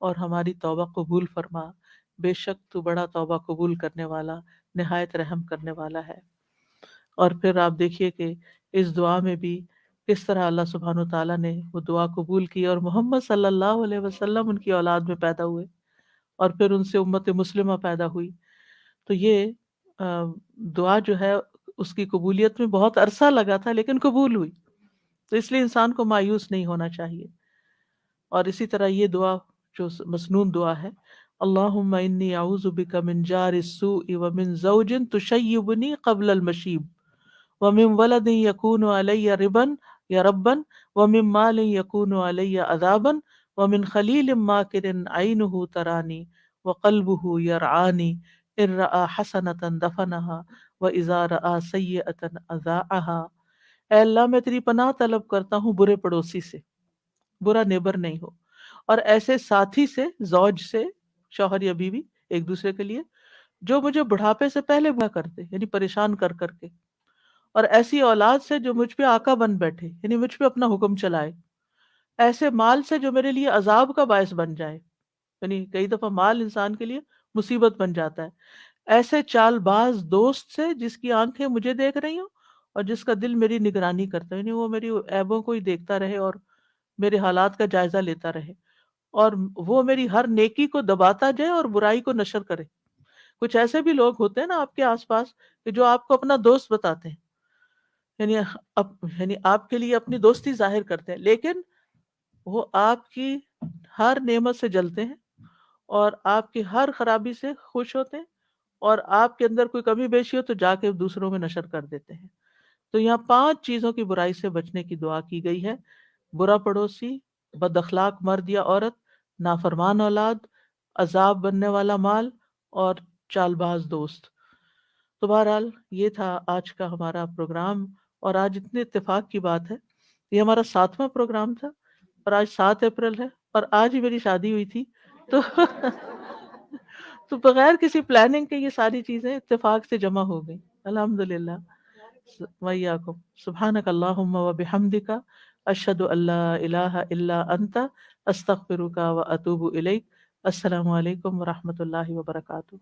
اور ہماری توبہ قبول فرما. بے شک تو بڑا توبہ قبول کرنے والا، نہایت رحم کرنے والا ہے۔ اور پھر آپ دیکھیے کہ اس دعا میں بھی کس طرح اللہ سبحانہ وتعالیٰ نے وہ دعا قبول کی، اور محمد صلی اللہ علیہ وسلم ان کی اولاد میں پیدا ہوئے، اور پھر ان سے امت مسلمہ پیدا ہوئی۔ تو یہ دعا جو ہے اس کی قبولیت میں بہت عرصہ لگا تھا، لیکن قبول ہوئی۔ تو اس لیے انسان کو مایوس نہیں ہونا چاہیے۔ اور اسی طرح یہ دعا جو مسنون دعا ہے، اللہم انی اعوذ بک من جار السوء ومن زوج تشیبنی قبل المشیب ومن ولد یکون علی ربا یا ربا ومن مال یکون علی عذابا ومن خلیل ماکر عینہ ترانی وقلبہ یرعانی ان رأى حسنة دفنها وإذا رأى سیئة اذاعها۔ اے اللہ میں تیری پناہ طلب کرتا ہوں برے پڑوسی سے، برا نیبر نہیں ہو، اور ایسے ساتھی سے، زوج سے، شوہر یا بیوی ایک دوسرے کے لیے، جو مجھے بڑھاپے سے پہلے برا کر دے، یعنی پریشان کر کر کے، اور ایسی اولاد سے جو مجھ پہ آقا بن بیٹھے، یعنی مجھ پہ اپنا حکم چلائے، ایسے مال سے جو میرے لیے عذاب کا باعث بن جائے، یعنی کئی دفعہ مال انسان کے لیے مصیبت بن جاتا ہے، ایسے چال باز دوست سے جس کی آنکھیں مجھے دیکھ رہی ہوں اور جس کا دل میری نگرانی کرتا ہے، یعنی وہ میری عیبوں کو ہی دیکھتا رہے اور میرے حالات کا جائزہ لیتا رہے، اور وہ میری ہر نیکی کو دباتا جائے اور برائی کو نشر کرے۔ کچھ ایسے بھی لوگ ہوتے ہیں نا آپ کے آس پاس کہ جو آپ کو اپنا دوست بتاتے ہیں، یعنی آپ کے لیے اپنی دوستی ظاہر کرتے ہیں، لیکن وہ آپ کی ہر نعمت سے جلتے ہیں اور آپ کی ہر خرابی سے خوش ہوتے ہیں، اور آپ کے اندر کوئی کمی بیشی ہو تو جا کے دوسروں میں نشر کر دیتے ہیں۔ تو یہاں 5 چیزوں کی برائی سے بچنے کی دعا کی گئی ہے: برا پڑوسی، بد اخلاق مرد یا عورت، نافرمان اولاد، عذاب بننے والا مال، اور چال باز دوست۔ تو بہرحال یہ تھا آج کا ہمارا پروگرام، اور آج اتنے اتفاق کی بات ہے، یہ ہمارا 7واں پروگرام تھا، اور آج 7 اپریل ہے، اور آج ہی میری شادی ہوئی تھی، تو تو بغیر کسی پلاننگ کے یہ ساری چیزیں اتفاق سے جمع ہو گئی، الحمدللہ۔ وَإِيَّاكُمْ سُبْحَانَكَ اللَّهُمَّ وَبِحَمْدِكَ أَشْهَدُ أَن لَّا إِلَٰهَ إِلَّا أَنتَ أَسْتَغْفِرُكَ وَأَتُوبُ إِلَيْكَ۔ السلام علیکم ورحمۃ اللہ وبرکاتہ۔